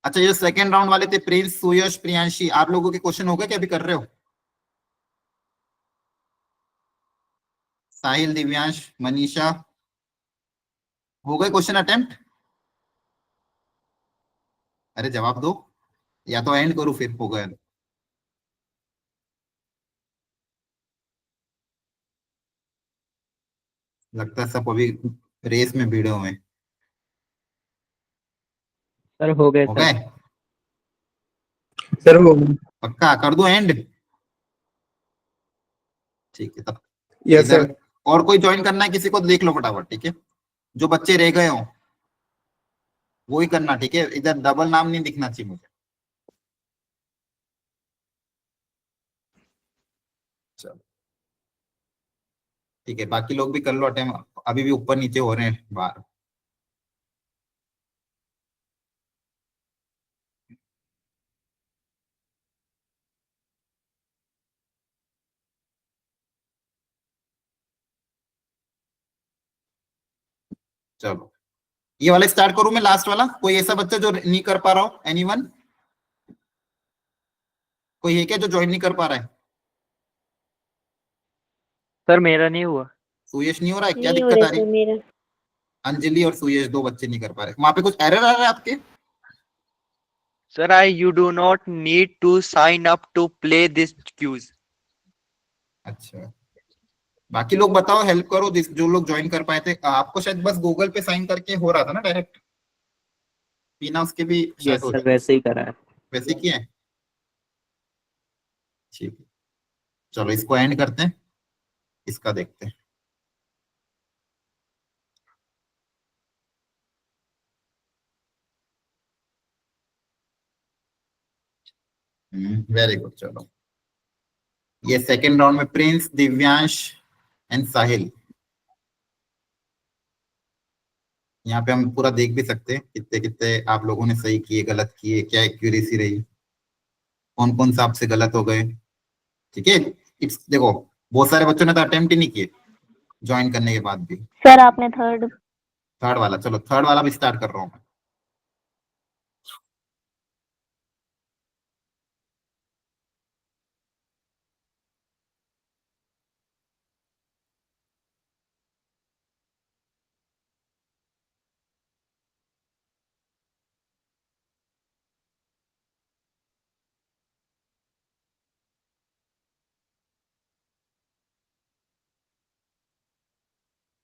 अच्छा, ये सेकंड राउंड वाले थे, प्रिंस, सुयश, प्रियांशी, आप लोगों के क्वेश्चन हो गए कि अभी कर रहे हो? साहिल, दिव्यांश, मनीषा, हो गए क्वेश्चन अटेम्प्ट? अरे जवाब दो, या तो एंड करो फिर हो गए। लगता है सब अभी रेस में भिड़े हुए हैं। सर हो गए हो सर। गए? सर वो पक्का कर दो एंड? ठीक है तब यस इधर सर। और कोई ज्वाइन करना है किसी को, देख लो फटाफट, ठीक है? जो बच्चे रह गए हो वो ही करना, ठीक है? इधर डबल नाम नहीं दिखना चाहिए मुझे। चलो ठीक है, बाकी लोग भी कर लो अटेम्प्ट, अभी भी ऊपर नीचे हो रहे हैं बाहर। चलो ये वाला स्टार्ट करूं मैं, लास्ट वाला? कोई ऐसा बच्चा जो नहीं कर पा रहा हो? एनीवन? कोई है क्या जो ज्वाइन नहीं कर पा रहा है? सर मेरा नहीं हुआ। सुयश नहीं हो रहा है? क्या नहीं हो दिक्कत रहा आ रही सर है? मेरा। अंजलि और सुयश दो बच्चे नहीं कर पा रहे, वहां पे कुछ एरर आ रहा है आपके? Sir I you do not need to sign up to play this quiz. अच्छा, बाकी लोग बताओ, हेल्प करो जो लोग ज्वाइन कर पाए थे। आपको शायद बस गूगल पे साइन करके हो रहा था ना डायरेक्ट? बिना उसके भी शायद यस हो सर, जाए। वैसे ही करा है। वैसे किए हैं? ठीक है, चलो इसको एंड करते हैं, इसका देखते हैं। Very good. चलो ये सेकेंड राउंड में प्रिंस, दिव्यांश एंड साहिल। यहाँ पे हम पूरा देख भी सकते हैं कितने कितने आप लोगों ने सही किए, गलत किए, क्या एक्यूरेसी रही, कौन कौन सा आपसे गलत हो गए। ठीक है, इट्स देखो बहुत सारे बच्चों ने तो अटेम्प्ट ही नहीं किए ज्वाइन करने के बाद भी। सर आपने थर्ड। थर्ड वाला, चलो थर्ड वाला भी स्टार्ट कर रहा हूँ मैं।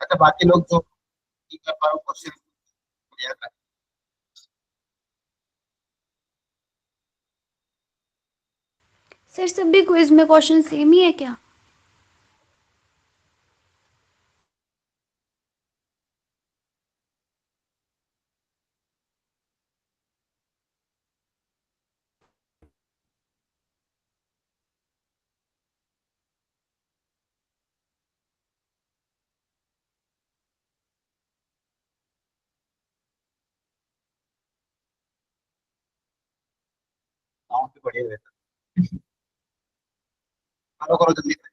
अच्छा, बाकी लोग जो नहीं कर पा रहे क्वेश्चन क्लियर कर। सर सभी क्विज में क्वेश्चन सेम ही है क्या? साउंड भी बढ़िया रहता है। फॉलो करो जल्दी से।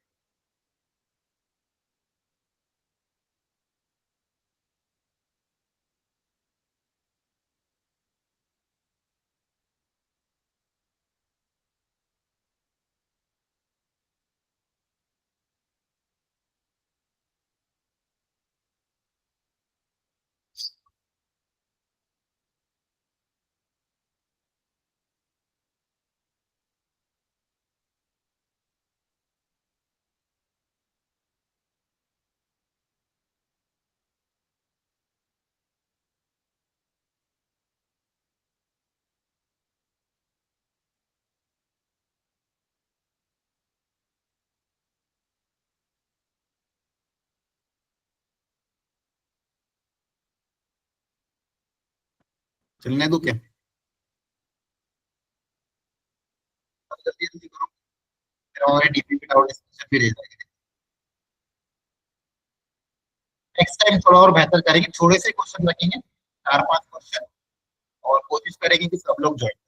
चलने दो क्या? जल्दी जल्दी करो, फिर हमारे डीपीपी डाउट डिस्कशन भी रह जाएगी। नेक्स्ट टाइम थोड़ा और बेहतर करेंगे, थोड़े से क्वेश्चन रखेंगे, 4-5 क्वेश्चन, और कोशिश करेंगे कि सब लोग ज्वाइन।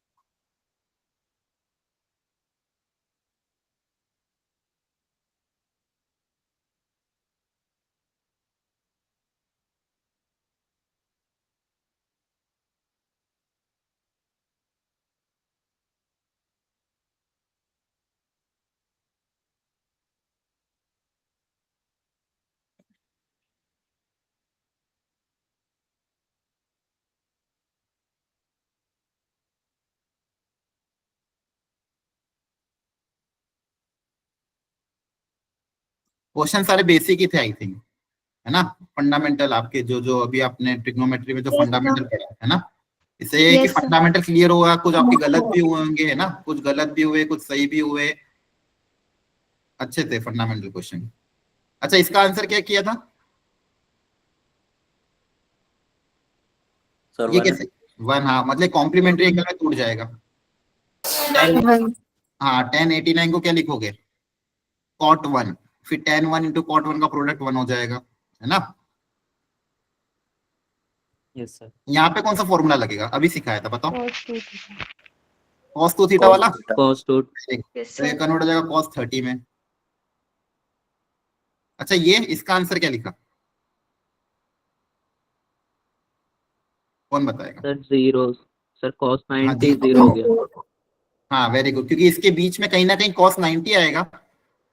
क्वेश्चन सारे बेसिक ही थे आई थिंक। है ना, फंडामेंटल आपके जो जो अभी आपने ट्रिग्नोमेट्री में जो Yes, फंडामेंटल पढ़ा है ना, इससे ये है कि Yes, sir. फंडामेंटल क्लियर होगा, कुछ आपके गलत भी हुए होंगे, है ना, कुछ गलत भी हुए, कुछ सही भी हुए, अच्छे थे फंडामेंटल क्वेश्चन। अच्छा, इसका आंसर क्या किया था? सर ये 1 कैसे 1? हाँ, मतलब कॉम्प्लीमेंट्री एंगल में टूट जाएगा। हाँ, 1089 को क्या लिखोगे? cot 1, फिर tan 1 इंटू cot 1 का प्रोडक्ट 1 हो जाएगा, है ना। यस सर यहाँ पे कौन सा फॉर्मूला लगेगा? अभी सिखाया था, बताओ। cos 2 theta. cos 2 थीटा वाला, cos 2 तो ये कन्वर्ट हो जाएगा cos 30 में। अच्छा, ये इसका आंसर क्या लिखा? कौन बताएगा? सर 0 सर cos हाँ 90 जी, 0 हो गया। हाँ वेरी गुड, क्योंकि इसके बीच में कहीं ना कहीं cos 90 आएगा,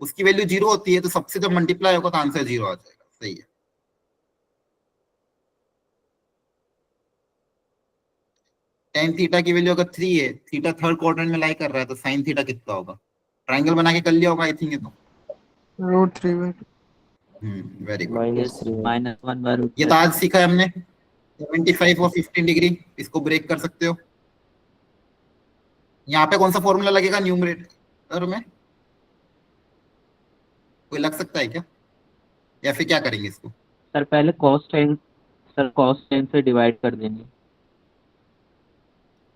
उसकी वैल्यू 0 होती है, तो सबसे जब मल्टीप्लाई होगा तो आंसर 0 आ जाएगा। सही है। tan थीटा की वैल्यू अगर 3 है, थीटा थर्ड क्वाड्रेंट में लाई कर रहा है, तो sin थीटा कितना होगा? ट्रायंगल बना के कर लिया होगा आई थिंक ये तो। √3 वेरी गुड। -1 ये तो आज सीखा है हमने, 75 और 15 डिग्री, इसको ब्रेक कर सकते हो। यहाँ पे कौन सा फॉर्मूला लगेगा न्यूमरेटर में? कोई लग सकता है क्या, या फिर क्या करेंगे इसको? सर पहले cos 10 से डिवाइड कर देंगे।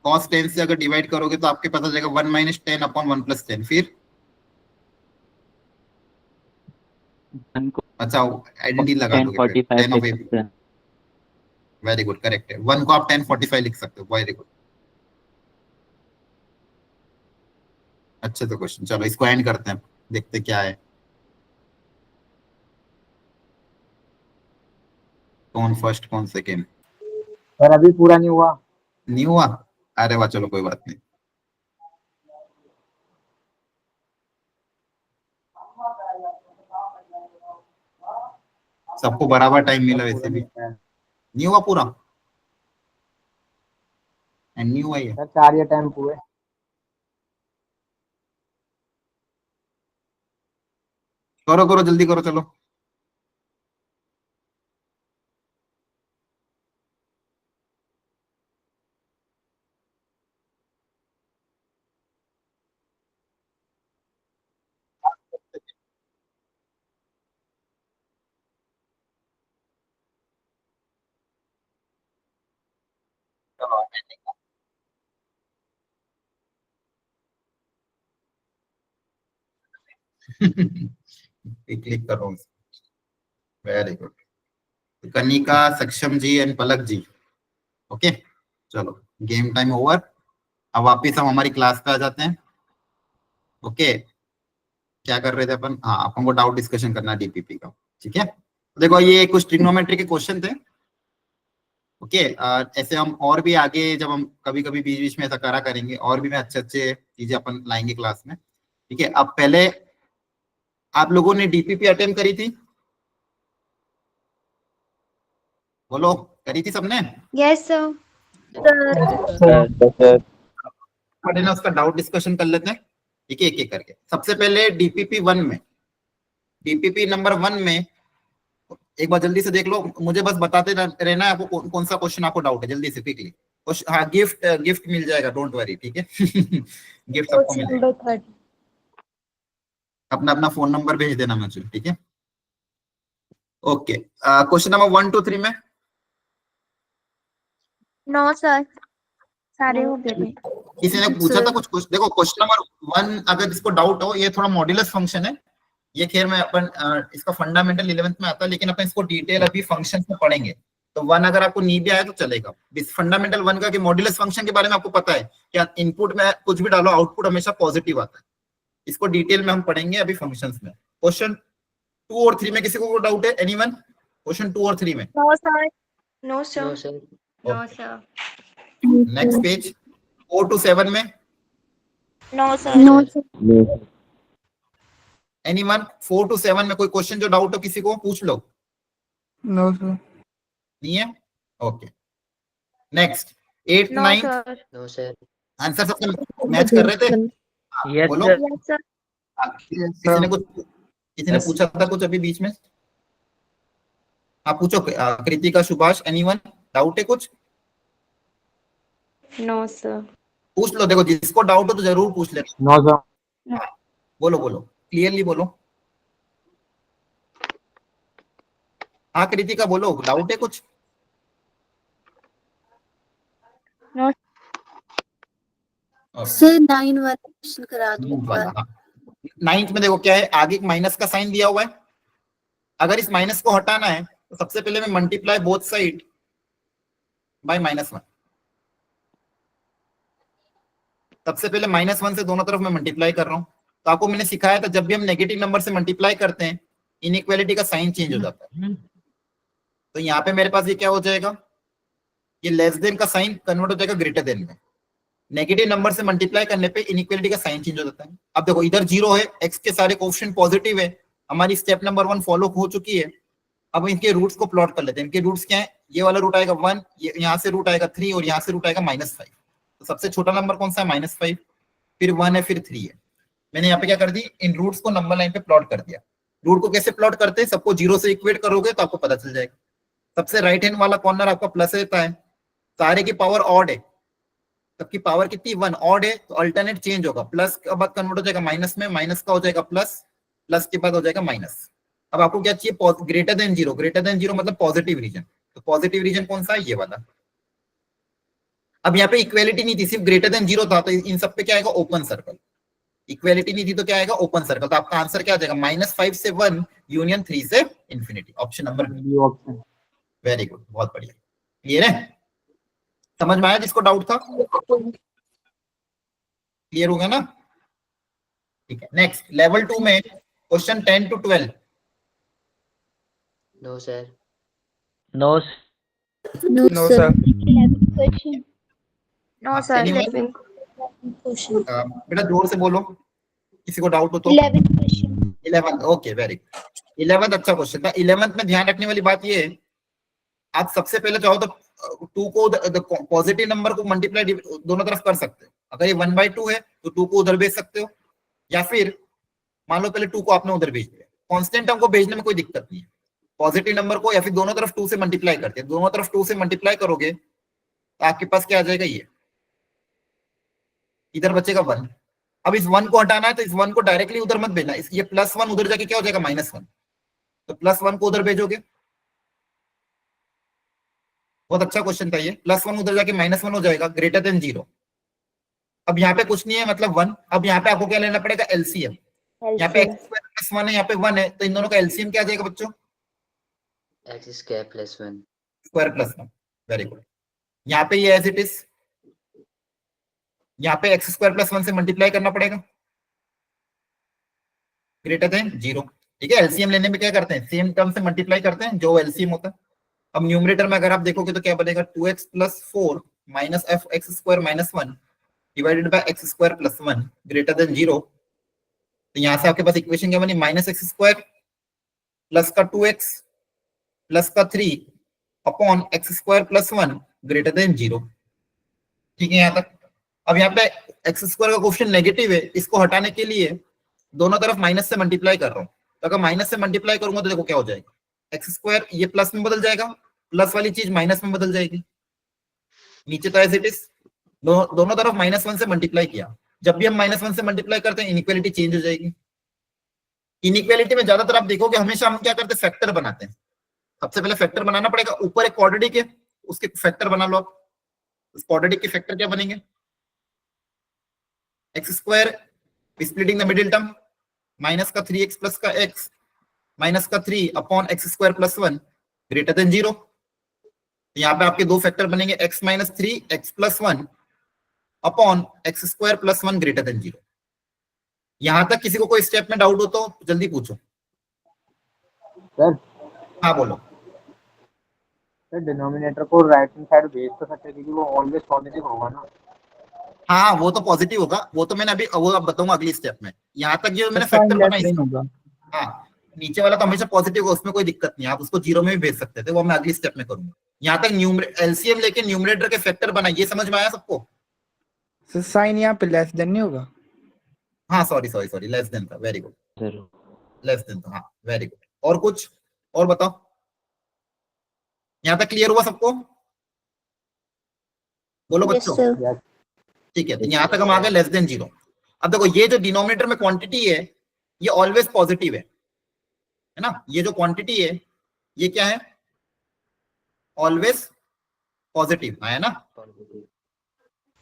cos 10 से अगर डिवाइड करोगे तो आपके पता चलेगा 1 - 10 अपॉन 1 + 10, फिर 1 को अच्छा आइडेंटिटी लगा 10 दोगे, 45 10 ऑफ लिख सकते हैं। वेरी गुड, करेक्ट है। 1 को आप 10 45 लिख सकते हो, वेरी गुड, अच्छे तो क्वेश्चन। चलो इसको एंड करते हैं, देखते क्या है। कौन फर्स्ट कौन सेकेंड? सर अभी पूरा नहीं हुआ। नहीं हुआ? अरे वाह, चलो कोई बात नहीं। सबको बराबर टाइम मिला वैसे भी। नहीं हुआ पूरा? एंड नहीं हुआ ये? सर 4 या टाइम हुए। करो करो जल्दी करो, चलो। क्लिक करो, very good. Kanika, Saksham ji and Palak ji, okay. चलो गेम टाइम ओवर। अब वापिस हम हमारी क्लास पे आ जाते हैं। ओके, क्या कर रहे थे अपन? हाँ, अपन को डाउट डिस्कशन करना डीपीपी का, ठीक है। देखो ये कुछ ट्रिग्नोमेट्री के क्वेश्चन थे, ओके। ऐसे हम और भी आगे जब हम कभी कभी बीच बीच में ऐसा करा करेंगे, और भी मैं अच्छे अच्छे चीजें अपन लाएंगे क्लास में, ठीक है। अब पहले आप लोगों ने डीपीपी अटेम्प्ट करी थी? बोलो, करी थी सबने? Yes, sir. पढ़े ना, उसका डाउट डिस्कशन कर लेते हैं, ठीक है, एक एक करके। सबसे पहले डीपीपी 1 में, डीपीपी नंबर 1 में एक बार जल्दी से देख लो, मुझे बस बताते रहना है आपको कौन सा क्वेश्चन आपको डाउट है, जल्दी से क्विकली। हाँ, गिफ्ट मिल जाएगा, डोंट वरी, ठीक है। गिफ्ट सबको मिलेगा। अपना अपना फोन नंबर भेज देना मुझे, ठीक है। ओके, क्वेश्चन नंबर 1 to 3 में नो सर, सारे हो गए। किसी ने पूछा था कुछ? देखो क्वेश्चन नंबर 1 अगर इसको डाउट हो, ये थोड़ा मॉड्यूलस फंक्शन है, ये खैर मैं अपन इसका फंडामेंटल 11th में आता है, लेकिन अपन इसको डिटेल अभी फंक्शंस में पढ़ेंगे। तो 1 अगर आपको नहीं भी आया तो चलेगा। फंडामेंटल 1 का कि मॉड्यूलस फंक्शन के बारे में आपको पता है कि इनपुट में कुछ भी डालो आउटपुट हमेशा पॉजिटिव आता है। इसको डिटेल में हम पढ़ेंगे अभी फंक्शंस में। क्वेश्चन 2 और 3 में किसी को डाउट है? एनीवन? क्वेश्चन 2 और 3 में? No sir. No no sir. Sir. No, sir. Next page 4 to 7 में? No sir. No anyone? 4 to 7 में कोई क्वेश्चन जो डाउट हो किसी को, पूछ लो। No sir. नहीं है? Okay. Next 8 no 9 sir. No sir. Answer सबसे मैच कर रहे थे? यस बोलो। सर। Yes sir. किसी ने पूछा था कुछ अभी बीच में? आप पूछो कृतिका, सुभाष, एनीवन डाउट है कुछ? No, sir. पूछ लो, देखो जिसको डाउट हो तो जरूर पूछ लेना। No sir. हाँ, बोलो बोलो, क्लियरली बोलो। हाँ कृतिका बोलो, डाउट है कुछ? No. सर 9 वाला क्वेश्चन करा दो। 9th में देखो क्या है, आगे एक माइनस का साइन दिया हुआ है। अगर इस माइनस को हटाना है तो सबसे पहले मैं मल्टीप्लाई बोथ साइड बाय -1। सबसे पहले -1 से दोनों तरफ मैं मल्टीप्लाई कर रहा हूं। तो आपको मैंने सिखाया था, जब भी हम नेगेटिव नंबर से मल्टीप्लाई करते हैं इनइक्वालिटी का साइन चेंज हो जाता है। तो यहाँ पे मेरे पास ये क्या हो जाएगा, ये लेस देन का साइन कन्वर्ट हो जाएगा ग्रेटर देन में। नेगेटिव नंबर से मल्टीप्लाई करने पे इनइक्वालिटी का साइन चेंज हो जाता है। अब देखो इधर 0 है, x के सारे कोएफिशिएंट पॉजिटिव है, हमारी स्टेप नंबर 1 फॉलो हो चुकी है। अब इनके रूट्स को प्लॉट कर लेते हैं। इनके रूट्स क्या है, ये वाला रूट आएगा 1, ये यहाँ से रूट आएगा 3 और यहाँ से रूट आएगा -5। तो सबसे छोटा नंबर कौन सा है, -5, फिर 1 है, फिर 3 है। मैंने यहाँ पे क्या कर दी, इन रूट्स को नंबर लाइन पे प्लॉट कर दिया। रूट को कैसे प्लॉट करते हैं, सबको 0 से इक्वेट करोगे तो आपको पता चल जाएगा। सबसे राइट हैंड वाला कॉर्नर आपका प्लस रहता है, सारे की पावर ऑड है, सबकी पावर कितनी 1 ऑड है, तो अल्टरनेट चेंज होगा। प्लस के बाद कन्वर्ट हो जाएगा माइनस में, माइनस का हो जाएगा प्लस, प्लस के बाद हो जाएगा माइनस। अब आपको क्या चाहिए, ग्रेटर देन 0। ग्रेटर देन 0 मतलब पॉजिटिव रीजन। तो पॉजिटिव रीजन कौन सा है, ये वाला। अब यहाँ पे इक्वेलिटी नहीं थी, सिर्फ ग्रेटर देन 0 था, तो इन सब पे क्या आएगा, ओपन सर्कल। इक्वेलिटी नहीं थी तो क्या आएगा, ओपन सर्कल। तो आपका आंसर क्या आ जाएगा, -5 से 1 यूनियन 3 से infinity. Option number b option. Very good, बहुत बढ़िया। क्लियर है, समझ में आया जिसको डाउट था? क्लियर हो गया ना? ठीक है, नेक्स्ट लेवल 2 में question 10 to 12। No sir. No. No sir. No, sir. Anyone? 11 question. बेटा जोर से बोलो, किसी को डाउट हो तो। 11 question. 11, okay very good. 11th अच्छा क्वेश्चन था। 11th में ध्यान रखने वाली बात ये है, आप सबसे पहले चाहो तो 2 को पॉजिटिव नंबर को मल्टीप्लाई दोनों तरफ कर सकते हो। अगर ये 1/2 है तो 2 को उधर भेज सकते हो, या फिर मान लो पहले 2 को आपने उधर भेज दिया। कांस्टेंट टर्म को भेजने में कोई दिक्कत नहीं है, पॉजिटिव नंबर को या फिर दोनों तरफ 2 से मल्टीप्लाई करते हैं। दोनों तरफ 2 से मल्टीप्लाई करोगे तो आपके पास क्या आ जाएगा, ये इधर बचेगा 1। अब इस 1 को हटाना है तो इस 1 को डायरेक्टली उधर मत भेजना, ये +1 उधर जाके क्या हो जाएगा, -1। तो +1 को उधर भेजोगे। बहुत अच्छा क्वेश्चन था ये। +1 उधर जाके -1 हो जाएगा, ग्रेटर देन 0। अब यहाँ पे कुछ नहीं है, मतलब 1। अब यहाँ पे आपको क्या लेना पड़ेगा, एलसीएम। यहाँ पे x² + 1 है, यहाँ पे 1 है, तो इन दोनों का एलसीएम क्या आ जाएगा बच्चों, x² + 1। स्क्वायर + 1। Very good. यहाँ पे ये एज इट इज, यहाँ पे x² + 1 से मल्टीप्लाई करना पड़ेगा, ग्रेटर देन 0। ठीक है, एलसीएम लेने में क्या करते हैं, सेम टर्म से मल्टीप्लाई करते हैं जो एलसीएम होता है। अब न्यूमरेटर में अगर आप देखोगे तो क्या बनेगा, 2x + 4 - fx² - 1 divided by x² + 1 greater than 0। तो यहां से आपके पास इक्वेशन क्या बनी, -x² प्लस का 2x प्लस का 3 अपॉन x² + 1 ग्रेटर देन 0। ठीक है यहां तक। अब यहाँ पे x² का कोएफिशिएंट नेगेटिव है, इसको हटाने के लिए दोनों तरफ माइनस से मल्टीप्लाई कर रहा हूं। तो अगर माइनस से मल्टीप्लाई करूंगा तो देखो क्या हो जाएगा, x² ये प्लस में बदल जाएगा, प्लस वाली चीज माइनस में बदल जाएगी। नीचे तो एज इट इज, दोनों तरफ -1 से मल्टीप्लाई किया। जब भी हम -1 से मल्टीप्लाई करते हैं इनइक्वालिटी चेंज हो जाएगी। इनइक्वालिटी में ज्यादातर आप देखोगे हमेशा हम क्या करते हैं, फैक्टर बनाते हैं। सबसे पहले फैक्टर बनाना पड़ेगा, ऊपर एक क्वाड्रेटिक है उसके फैक्टर बना लो आप। उस क्वाड्रेटिक के फैक्टर क्या बनेंगे, x² splitting the middle term minus का 3x प्लस का x माइनस का 3 अपॉन x² + 1 ग्रेटर देन 0। यहाँ पे आपके दो फैक्टर बनेंगे, x - 3 x + 1 upon x² + 1 greater than 0। यहां तक किसी को कोई स्टेप में डाउट हो तो जल्दी पूछो। सर हाँ बोलो। सर डिनोमिनेटर को राइट हैंड साइड भेज तो सकते हैं, क्योंकि वो ऑलवेज पॉजिटिव होगा ना। हाँ वो तो पॉजिटिव होगा, वो तो मैंने अभी वो अब बताऊंगा अगली स्टेप में। यहाँ तक जो मैंने फैक्टर बनाई, हाँ नीचे वाला तो हमेशा पॉजिटिव होगा, उसमें कोई दिक्कत नहीं है, आप उसको 0 में भी भेज सकते थे, वो मैं अगली स्टेप में करूंगा। यहाँ तक एलसीएम लेके न्यूमरेटर के फैक्टर बनाए, ये समझ में आया सबको? सर साइन यहाँ पे लेस देन नहीं होगा? हाँ सॉरी लेस देन था, वेरी गुड, जरूर। लेस देन था, हाँ वेरी गुड। और कुछ और बताओ। यहाँ तक क्लियर हुआ सबको? बोलो Yes, बच्चों। sir. ठीक है, तो यहाँ तक हम आ गए लेस देन 0। अब देखो ये जो डिनोमिनेटर में क्वांटिटी है ये ऑलवेज पॉजिटिव है ना? ये जो क्वांटिटी है ये क्या है? ऑलवेज पॉजिटिव है ना?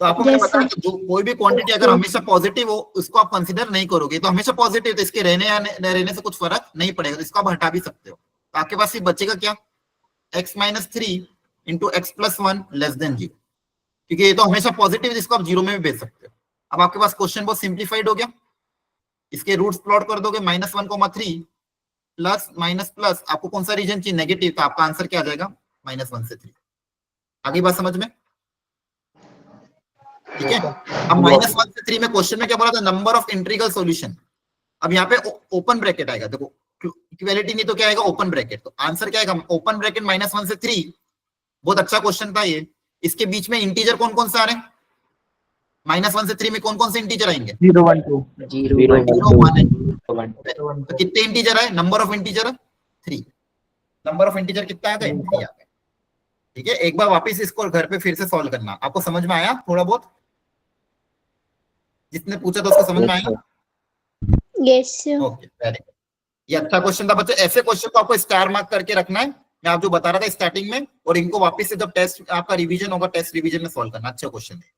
तो आपको मैंने Yes, बताया sir. कि जो कोई भी क्वांटिटी अगर हमेशा पॉजिटिव हो उसको आप कंसीडर नहीं करोगे, तो हमेशा पॉजिटिव, तो इसके रहने या न रहने से कुछ फर्क नहीं पड़ेगा, तो इसको आप हटा भी सकते हो। तो आपके पास सिर्फ बचेगा क्या? x minus 3 into x plus 1 less than 0, क्योंकि ये तो हमेशा पॉजिटिव है, जिसको आप 0 में भी भेज सकते हो। अब आपके पास क्वेश्चन बहुत सिंप्लीफाइड हो गया। इसके रूट्स प्लॉट कर दोगे -1,3 प्लस माइनस प्लस, आपको कौन सा रीजन चाहिए? नेगेटिव, तो आपका आंसर क्या आ जाएगा? -1 से 3। आगे बात समझ में? ठीक है। अब -1 से 3 में क्वेश्चन में क्या बोला था? Number of integral solution. अब यहाँ पे ओपन ब्रैकेट आएगा, देखो इक्वालिटी नहीं तो क्या आएगा? Open bracket. तो आंसर क्या आएगा? ओपन ब्रैकेट -1 से 3। बहुत अच्छा क्वेश्चन था ये। इसके बीच में इंटीजर कौन कौन से आ रहे हैं? -1 से 3 में कौन कौन से इंटीजर आएंगे? 0 1 2 0 1 है। तो कितने इंटीजर आए? Number of integer 3। Number of integer कितना आ गए? 3 आ गए। ठीक है, एक बार वापस इसको घर पे फिर से सॉल्व करना। आपको समझ में आया थोड़ा बहुत? जिसने पूछा तो उसको समझ में आया? Yes, sir. Okay, very good. ये अच्छा क्वेश्चन था बच्चों। ऐसे क्वेश्चन को आपको स्टार मार्क करके रखना है, मैं आप जो बता रहा था स्टार्टिंग में, और इनको वापस से जब टेस्ट आपका रिवीजन होगा, टेस्ट रिवीजन में सॉल्व करना। अच्छा क्वेश्चन है।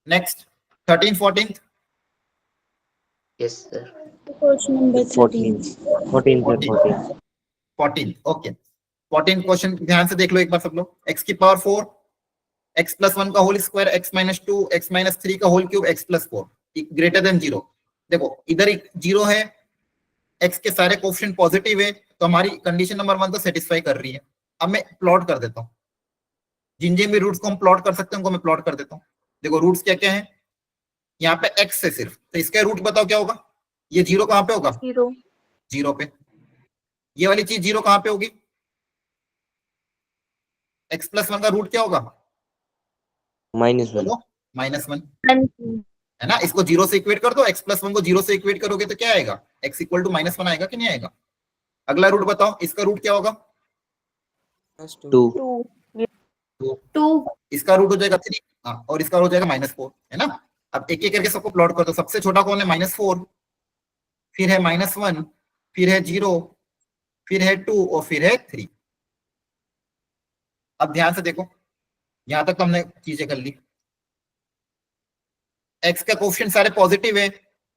Next 13 14 Yes, sir. Question number 13. 14 okay. 14 question ध्यान से देख लो एक बार सब लोग। x की पावर 4, x प्लस 1 का whole square, x minus 2, x minus 3 का whole cube, x plus 4 greater than 0। देखो इधर 0 है, x के सारे कोएफिशिएंट पॉजिटिव है, तो हमारी कंडीशन नंबर 1 तो सेटिस्फाई कर रही है। अब मैं प्लॉट कर देता हूँ, जिन जिन भी रूट्स को हम प्लॉट कर सकते हैं उनको मैं प्लॉट कर देता हूँ। देखो रूट्स क्या क्या है यहाँ पे? x है सिर्फ, तो इसका रूट बताओ क्या होगा? ये 0 कहाँ पे होगा? 0 पे। ये वाली चीज 0 कहाँ पे होगी? x प्लस 1 का रूट क्या होगा? -1 है ना? इसको 0 से इक्वेट कर दो, x प्लस 1 को 0 से इक्वेट करोगे तो क्या आएगा? x इक्वल टू -1 आएगा कि नहीं आएगा? अगला रूट बताओ, इसका रूट क्या होगा? 2. इसका रूट हो जाएगा 3, और इसका हो जाएगा -4, है ना? अब एक एक करके सबको प्लॉट कर दो। सबसे छोटा कौन है? -4, फिर है -1, फिर है 0, फिर है 2 और फिर है 3। अब ध्यान से देखो, यहां तक तो हमने चीजें कर ली। x का कोएफिशिएंट सारे पॉजिटिव है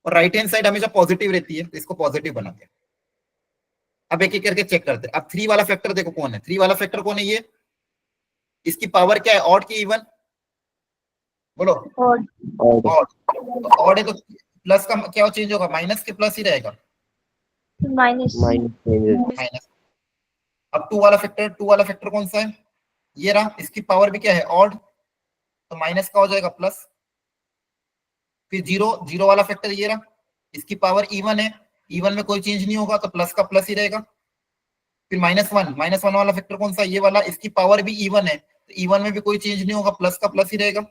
और राइट हैंड साइड हमेशा पॉजिटिव रहती है, तो इसको पॉजिटिव बनाते हैं। अब एक एक करके चेक करते हैं। अब 3 वाला फैक्टर देखो कौन है? 3 वाला फैक्टर कौन है? ये इसकी पावर क्या है? ऑड की इवन? बोलो ऑड। ऑड है तो प्लस का क्या चेंज होगा? माइनस के प्लस ही रहेगा, माइनस। अब 2 वाला फैक्टर कौन सा है? ये रहा, इसकी पावर भी क्या है? ऑड, तो माइनस का हो जाएगा प्लस। फिर 0 वाला फैक्टर ये रहा, इसकी पावर इवन है, इवन में कोई चेंज नहीं होगा तो प्लस का प्लस ही रहेगा। फिर -1 वाला फैक्टर कौन सा? ये वाला, इसकी पावर भी इवन है, तो इवन में भी कोई चेंज नहीं होगा, प्लस का प्लस ही रहेगा।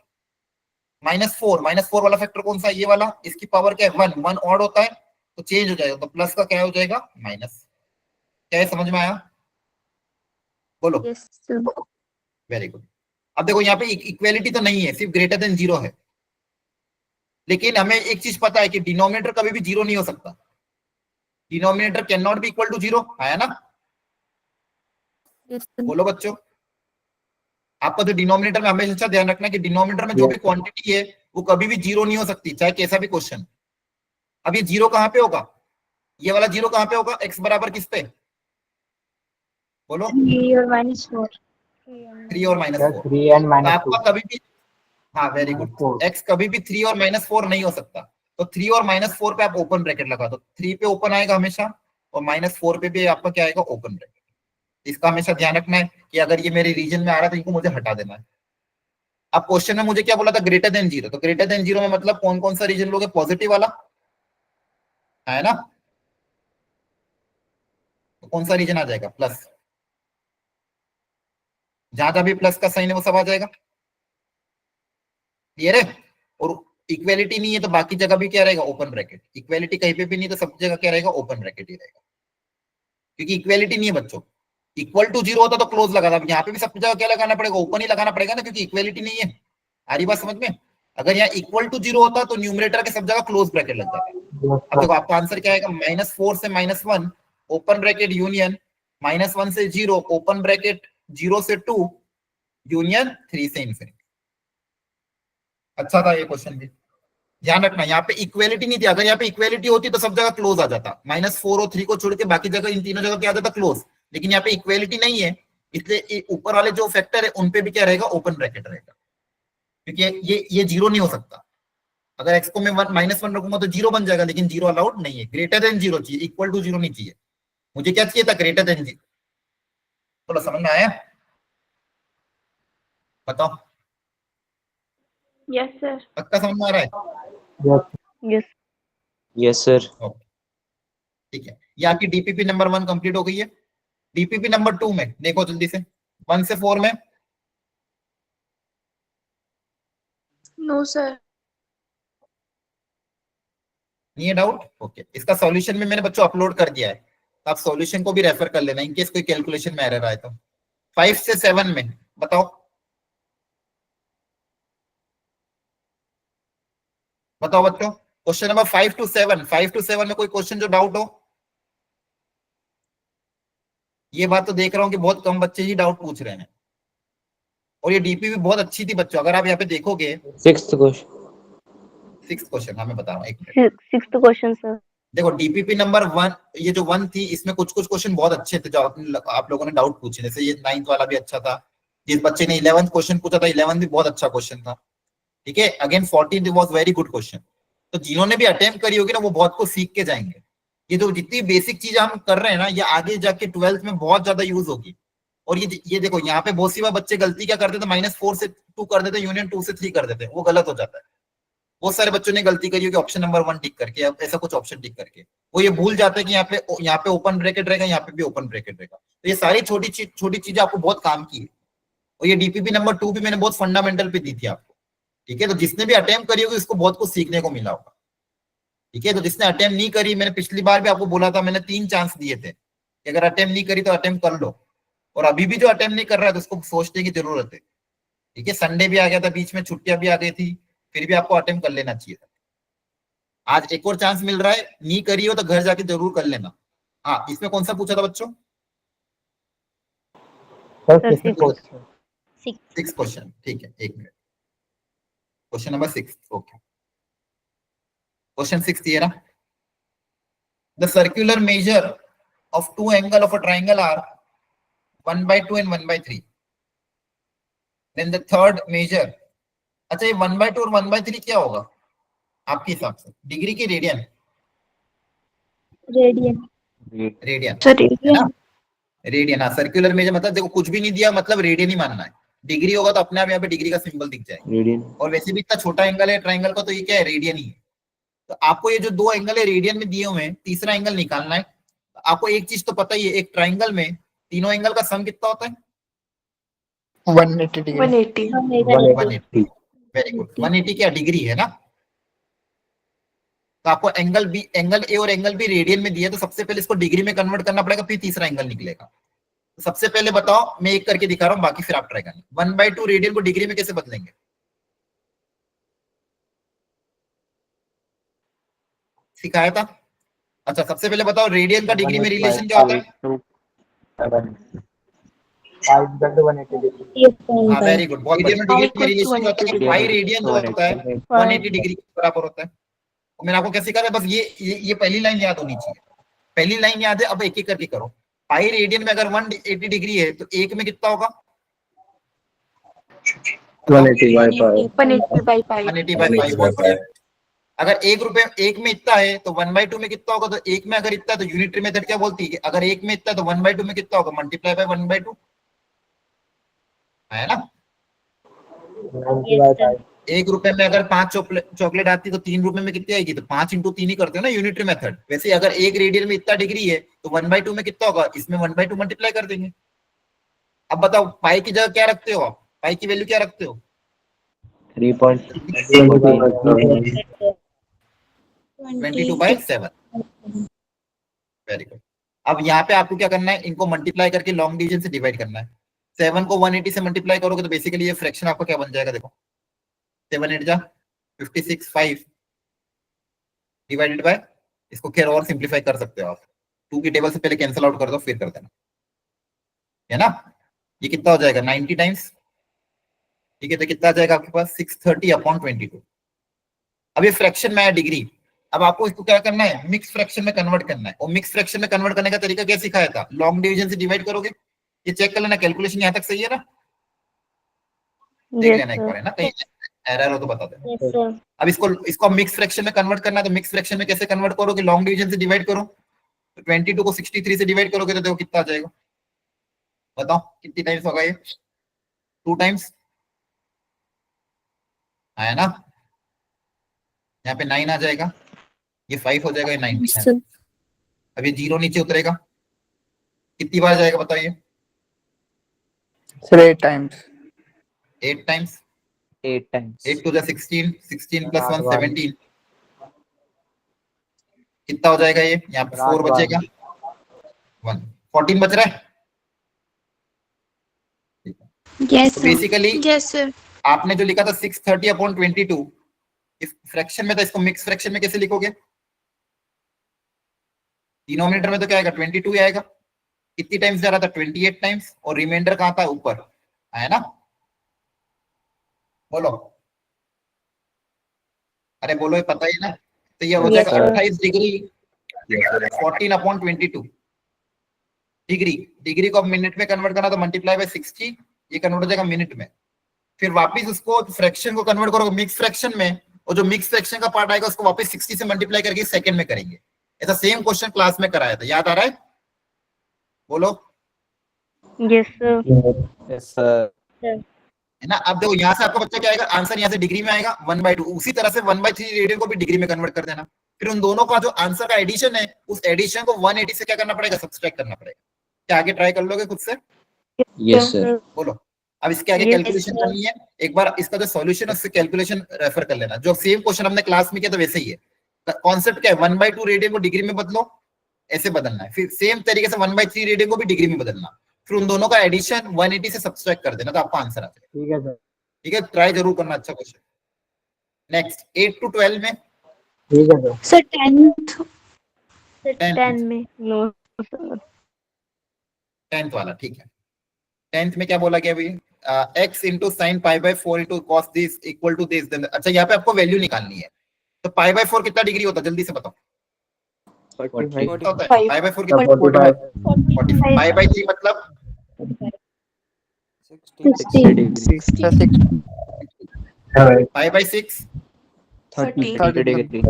-4 वाला फैक्टर कौन सा? ये वाला, इसकी पावर क्या है? 1 ऑड होता है तो चेंज हो जाएगा, तो प्लस का क्या हो जाएगा? माइनस। क्या है, समझ में आया? बोलो। Very good. अब देखो यहाँ पे इक्वेलिटी तो नहीं है, सिर्फ ग्रेटर देन 0 है, लेकिन हमें एक चीज पता है कि डिनोमिनेटर कभी भी 0 नहीं हो सकता। Denominator can not be equal to 0, है ना? बोलो बच्चों। आपको तो डिनोमिनेटर में हमेशा अच्छा ध्यान रखना है कि डिनोमिनेटर में जो भी क्वांटिटी है वो कभी भी 0 नहीं हो सकती, चाहे कैसा भी क्वेश्चन। अब ये 0 कहाँ पे होगा? ये वाला 0 कहाँ पे होगा? x बराबर किस पे? बोलो। 3 और -4. 3 और -4। 3 and -2 आपका कभी भी, हाँ वेरी गुड, x कभी भी 3 और -4 नहीं हो सकता। तो 3 और -4 पे आप ओपन ब्रैकेट लगा दो, 3 पे ओपन आएगा हमेशा, और -4 पे भी आपका क्या आएगा? Open bracket. इसका हमेशा ध्यान रखना है कि अगर ये मेरे रीजन में आ रहा है तो इनको मुझे हटा देना है। अब क्वेश्चन में मुझे क्या बोला था? ग्रेटर देन 0, तो ग्रेटर देन 0 में मतलब कौन कौन सा रीजन लोगे? पॉजिटिव वाला, है ना? तो कौन सा रीजन आ जाएगा? प्लस। जहां जहां भी प्लस का साइन है वो सब आ जाएगा। क्लियर है? और इक्वेलिटी नहीं है तो बाकी जगह भी क्या रहेगा? Open bracket. इक्वेलिटी कहीं पे भी नहीं तो सब जगह क्या रहेगा? ओपन ब्रैकेट ही रहेगा, क्योंकि इक्वेलिटी नहीं है बच्चों। इक्वल टू 0 होता तो क्लोज लगाना, यहाँ पे भी सब जगह क्या लगाना पड़ेगा, ओपन ही लगाना पड़ेगा ना, क्योंकि इक्वेलिटी नहीं है। आ रही बात समझ में? अगर यहाँ इक्वल टू 0 होता तो न्यूमरेटर के सब जगह क्लोज ब्रैकेट लग जाता। अब देखो आपका आंसर क्या आएगा, -4 से -1 ओपन ब्रैकेट यूनियन, -1 से 0 ओपन ब्रैकेट, 0 से 2 यूनियन, 3 से इंफिनिटी। अच्छा था ये क्वेश्चन भी, ध्यान रखना यहाँ पे इक्वेलिटी नहीं थी। अगर यहाँ पे इक्वेलिटी होती तो सब जगह क्लोज आ जाता, -4 और 3 को छोड़ के बाकी जगह इन तीनों जगह क्या आ जाता, क्लोज। लेकिन यहाँ पे इक्वेलिटी नहीं है, इसलिए ऊपर वाले जो फैक्टर है उनपे भी क्या रहेगा, ओपन ब्रैकेट रहेगा, क्योंकि ये 0 नहीं हो सकता। अगर एक्स को मैं -1 रखूंगा तो 0 बन जाएगा, लेकिन 0 अलाउड नहीं है। ग्रेटर देन 0 चाहिए, इक्वल टू 0 नहीं चाहिए। मुझे क्या चाहिए था, ग्रेटर देन 0। थोड़ा समझ में आया? बताओ, यस सर। पक्का समझ में आ रहा है? यस। Yes sir. ठीक है, ये आपकी डीपीपी नंबर 1 कंप्लीट हो गई है। डीपीपी नंबर 2 में देखो जल्दी से, 1 से 4 में। No sir. नहीं है डाउट? ओके, इसका सॉल्यूशन में मैंने बच्चों अपलोड कर दिया है, तो आप सॉल्यूशन को भी रेफर कर लेना इनकेस कोई कैलकुलेशन में एरर आए तो। 5 से 7 में बताओ, बताओ बच्चों, क्वेश्चन नंबर 5 to 7, 5 to 7 में कोई क्वेश्चन जो डाउट हो? ये बात तो देख रहा हूं कि बहुत कम बच्चे ही डाउट पूछ रहे हैं, और ये डीपी भी बहुत अच्छी थी बच्चों। अगर आप यहाँ पे देखोगे, 6th क्वेश्चन, हाँ मैं बता रहा हूँ, एक मिनट। 6th question sir. देखो डीपीपी नंबर 1, ये जो 1 थी, इसमें कुछ क्वेश्चन बहुत अच्छे थे जो आप लोगों ने डाउट पूछे। जैसे ये 9th वाला भी अच्छा था, जिस बच्चे ने 11th क्वेश्चन पूछा था, 11th भी बहुत अच्छा क्वेश्चन था। ठीक है, again 14th was very good question. तो जिन्होंने भी अटेम्प्ट करी होगी ना, वो बहुत कुछ सीख के जाएंगे। ये जो जितनी बेसिक चीज हम कर रहे हैं ना, ये आगे जाके 12th में बहुत ज्यादा यूज होगी। और ये देखो यहाँ पे बहुत सी बार बच्चे गलती क्या करते थे, -4 से 2 कर देते, यूनियन 2 से 3 कर देते, वो गलत हो जाता है। बहुत सारे बच्चों ने गलती करी होगी ऑप्शन नंबर 1 टिक करके, ऐसा कुछ ऑप्शन टिक करके। वो ये भूल जाते हैं कि यहाँ पे ओपन ब्रैकेट रहेगा, यहाँ पे भी ओपन ब्रैकेट रहेगा। तो ये सारी छोटी चीजें आपको बहुत काम की है। और ये डीपीपी नंबर 2 भी मैंने बहुत फंडामेंटल पे दी थी आपको। ठीक है, तो जिसने भी अटेम्प्ट करी होगी उसको बहुत कुछ सीखने को मिला होगा। ठीक है, तो जिसने अटेम्प्ट नहीं करी, मैंने पिछली बार भी आपको बोला था, मैंने 3 चांस दिए थे कि अगर अटेम्प्ट नहीं करी तो अटेम्प्ट कर लो। और अभी भी जो अटेम्प्ट नहीं कर रहा है तो उसको सोचने की जरूरत है। ठीक है, संडे भी आ गया था बीच में, छुट्टियां भी आ गई थी, फिर भी आपको अटेम्प्ट कर लेना चाहिए था। आज एक और चांस मिल रहा है, नहीं करी हो तो घर जाके जरूर कर लेना। हाँ, इसमें कौन सा पूछा था बच्चों? 6 क्वेश्चन। ठीक है, एक minute, question number 6। Okay, question 6 ये ना, the circular measure of 2 angle of a triangle are 1/2 and 1/3. Then the third measure, अच्छा ये 1/2 और 1/3 क्या होगा आपके हिसाब से, डिग्री की रेडियन? रेडियन सर है ना, रेडियन। हाँ, सर्कुलर मेजर मतलब देखो कुछ भी नहीं दिया, मतलब रेडियन ही मानना है। डिग्री होगा तो अपने आप यहाँ पे डिग्री का सिंबल दिख जाएगा। और वैसे भी इतना छोटा एंगल है ट्राइंगल का, तो ये क्या है, रेडियन ही है। तो आपको ये जो 2 एंगल है रेडियन में दिए हुए हैं, तीसरा एंगल निकालना है। आपको एक चीज तो पता ही है, एक ट्राइंगल में तीनों एंगल का सम कितना होता है? 180 डिग्री। 180। Very good. 180 क्या डिग्री है ना। तो आपको एंगल ए और एंगल बी रेडियन में दिया, तो सबसे पहले इसको डिग्री में कन्वर्ट करना पड़ेगा, फिर तीसरा एंगल निकलेगा। तो सबसे पहले बताओ, मैं एक करके दिखा रहा हूँ, बाकी फिर आप ट्राई करना। 1/2 रेडियन को डिग्री में कैसे बदलेंगे? सिखाया था। अच्छा, सबसे पहले बताओ रेडियन का डिग्री में रिलेशन क्या होता है? 180 डिग्री। हाँ, वेरी गुड। रेडियन में डिग्री में रिलेशन क्या होता है? पाई रेडियन जो होता है 180 डिग्री के बराबर होता है। मैंने आपको क्या सिखाया, बस ये पहली लाइन याद होनी चाहिए। पहली लाइन याद है, अब एक एक करके करो। पाई रेडियन में अगर 180 डिग्री है तो एक में कितना होगा? 180/पाई। अगर एक में इतना है तो 1/2 में कितना होगा? तो एक में अगर इतना है तो यूनिटरी मेथड क्या बोलती है कि अगर एक में इतना है तो 1/2 में कितना होगा? मल्टीप्लाई बाय 1/2 है ना। 1 रुपए में अगर 5 चॉकलेट आती तो 3 रुपए में कितनी आएगी? तो 5 × 3 ही करते हो ना यूनिटरी मेथड। वैसे अगर एक रेडियन में इतना डिग्री है तो 1/2 में कितना होगा? इसमें 1/2 मल्टीप्लाई कर देंगे। अब बताओ पाई की जगह क्या रखते हो आप? पाई की वैल्यू क्या रखते हो? 22/7। Very good. अब यहाँ पे आपको क्या करना है, इनको मल्टीप्लाई करके लॉन्ग डिवीजन से डिवाइड करना है। 7 को 180 से मल्टीप्लाई करोगे तो बेसिकली ये फ्रैक्शन आपका क्या बन जाएगा, देखो 7 8 जा 56 5 डिवाइडेड बाय, इसको खैर और सिंप्लीफाई कर सकते हो आप, 2 की टेबल से पहले कैंसिल आउट कर दो फिर कर देना, है ना। ये कितना हो जाएगा 90 टाइम्स, ठीक है। तो कितना आ जाएगा आपके पास 630/22। अब ये फ्रैक्शन में है डिग्री। अब आपको इसको क्या करना है, मिक्स फ्रैक्शन में कन्वर्ट करना है। और मिक्स फ्रैक्शन में कन्वर्ट करने का तरीका क्या सिखाया था, लॉन्ग डिवीजन से डिवाइड करोगे। ये चेक कर लेना, कैलकुलेशन यहाँ तक सही है ना, देख लेना एक बार, है ना, कहीं एरर हो तो बता देना। Yes, sir. अब इसको मिक्स फ्रैक्शन में कन्वर्ट करना है, तो मिक्स फ्रैक्शन में कैसे कन्वर्ट करोगे, लॉन्ग डिवीजन से डिवाइड करो। तो 22 को 63 से डिवाइड करोगे तो देखो कितना आ जाएगा, बताओ कितनी टाइम्स होगा ये, 2 टाइम्स आया ना। यहाँ पे 9 आ जाएगा, ये 5 हो जाएगा, ये 90 है। अब ये 0 नीचे उतरेगा, कितनी बार जाएगा बताइए, sir 8 times. 8 times, 8 times. 8 to the 16, 16 plus 1 17, कितना हो जाएगा ये, यहाँ पे 4 बचेगा, 1 14 बच रहा है। Yes, तो sir. Basically Yes, sir. आपने जो लिखा था 630/22, इस फ्रैक्शन में था, इसको मिक्स फ्रैक्शन में कैसे लिखोगे, डिनोमिनेटर में तो क्या आएगा 22 ही आएगा। कितनी टाइम्स जा रहा था 28 टाइम्स, और रिमाइंडर कहाँ था ऊपर, है ना। बोलो, अरे बोलो, ये पता ही ना। तो ये हो Yes, जाएगा sir. 28 डिग्री 14/22 डिग्री को अब मिनट में कन्वर्ट करना तो मल्टीप्लाई बाय 60, ये कन्वर्ट हो जाएगा मिनट में। फिर वापस उसको फ्रैक्शन को कन्वर्ट करोगे मिक्स फ्रैक्शन में, और जो मिक्स फ्रैक्शन का पार्ट आएगा उसको वापस 60 से मल्टीप्लाई करके सेकंड में करेंगे। ऐसा सेम क्वेश्चन क्लास में कराया था, याद आ रहा है, बोलो। Yes, sir. Yes, sir. है ना। अब देखो यहाँ से आपका बच्चा क्या आएगा, आंसर यहाँ से डिग्री में आएगा 1/2, उसी तरह से 1/3 रेडियन को भी डिग्री में कन्वर्ट कर देना। फिर उन दोनों का जो आंसर का एडिशन है, उस एडिशन को 180 से क्या करना पड़ेगा, सब्सट्रैक्ट करना पड़ेगा। क्या आगे ट्राई कर लोगे खुद से, Yes, sir. बोलो। अब इसके आगे Yes, कैलकुलेशन sir. करनी है, एक बार इसका जो सॉल्यूशन है उससे कैलकुलेशन रेफर कर लेना, जो सेम क्वेश्चन हमने क्लास में किया था वैसे ही है। कॉन्सेप्ट क्या है, 1/2 रेडियन को डिग्री में बदलो, ऐसे बदलना है। फिर सेम तरीके से 1/3 रेडियन को भी डिग्री में बदलना, फिर उन दोनों का एडिशन 180 से सब्सट्रैक्ट कर देना, तो आपका आंसर आ जाएगा। ठीक है सर, ठीक है, ट्राई जरूर करना, अच्छा क्वेश्चन। नेक्स्ट 8 to 12 में, ठीक है सर। Sir, 10th. 10 में no, sir. 10th वाला, ठीक है। 10th में क्या बोला गया अभी, x into sin π/4 into cos this equal to this। अच्छा, यहाँ पे आपको वैल्यू निकालनी है, तो π/4 कितना डिग्री होता है, जल्दी से बताओ। 45 कितना होता है π/4 कितना, 45 45। π/3 मतलब 60. 5/6, 30 डिग्री।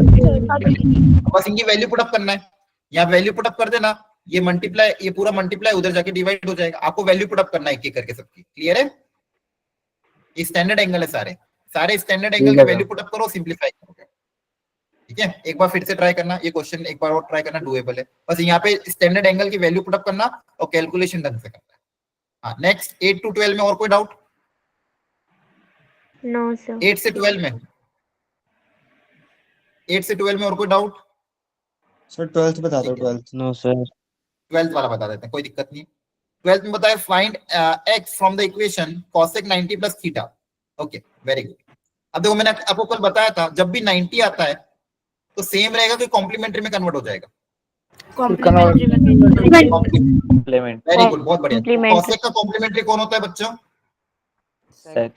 बस इनकी वैल्यू पुट अप करना है। यहाँ वैल्यू पुट अप कर देना, ये मल्टीप्लाई, ये पूरा मल्टीप्लाई उधर जाके डिवाइड हो जाएगा। आपको वैल्यू पुट अप करना है एक एक करके सबकी, क्लियर है। ये स्टैंडर्ड एंगल है, सारे स्टैंडर्ड एंगल की वैल्यू पुट अप करो, सिंप्लीफाई करोगे। ठीक है, एक बार फिर से ट्राई करना, ये क्वेश्चन एक बार और ट्राई करना, डुएबल है। बस यहाँ पे स्टैंडर्ड एंगल की वैल्यू पुट अप करना और कैलकुलेशन ढंग से करना है। हाँ, नेक्स्ट 8 to 12 में और कोई डाउट, No, sir. 8 से 12 में, 8 से 12 में और कोई डाउट, सर 12th बता दो, 12th. No, sir. 12th वाला बता देते हैं, कोई दिक्कत नहीं। 12th में बताया find x from the equation cosec 90 plus theta. Okay, very good. अब देखो, मैंने आपको कल बताया था, जब भी 90 आता है तो सेम रहेगा कि कॉम्प्लीमेंट्री में कन्वर्ट हो जाएगा। Complementary में Complement. वेरी गुड, बहुत बढ़िया। Complementary. cosec का कॉम्प्लीमेंट्री कौन होता है बच्चों, Sec.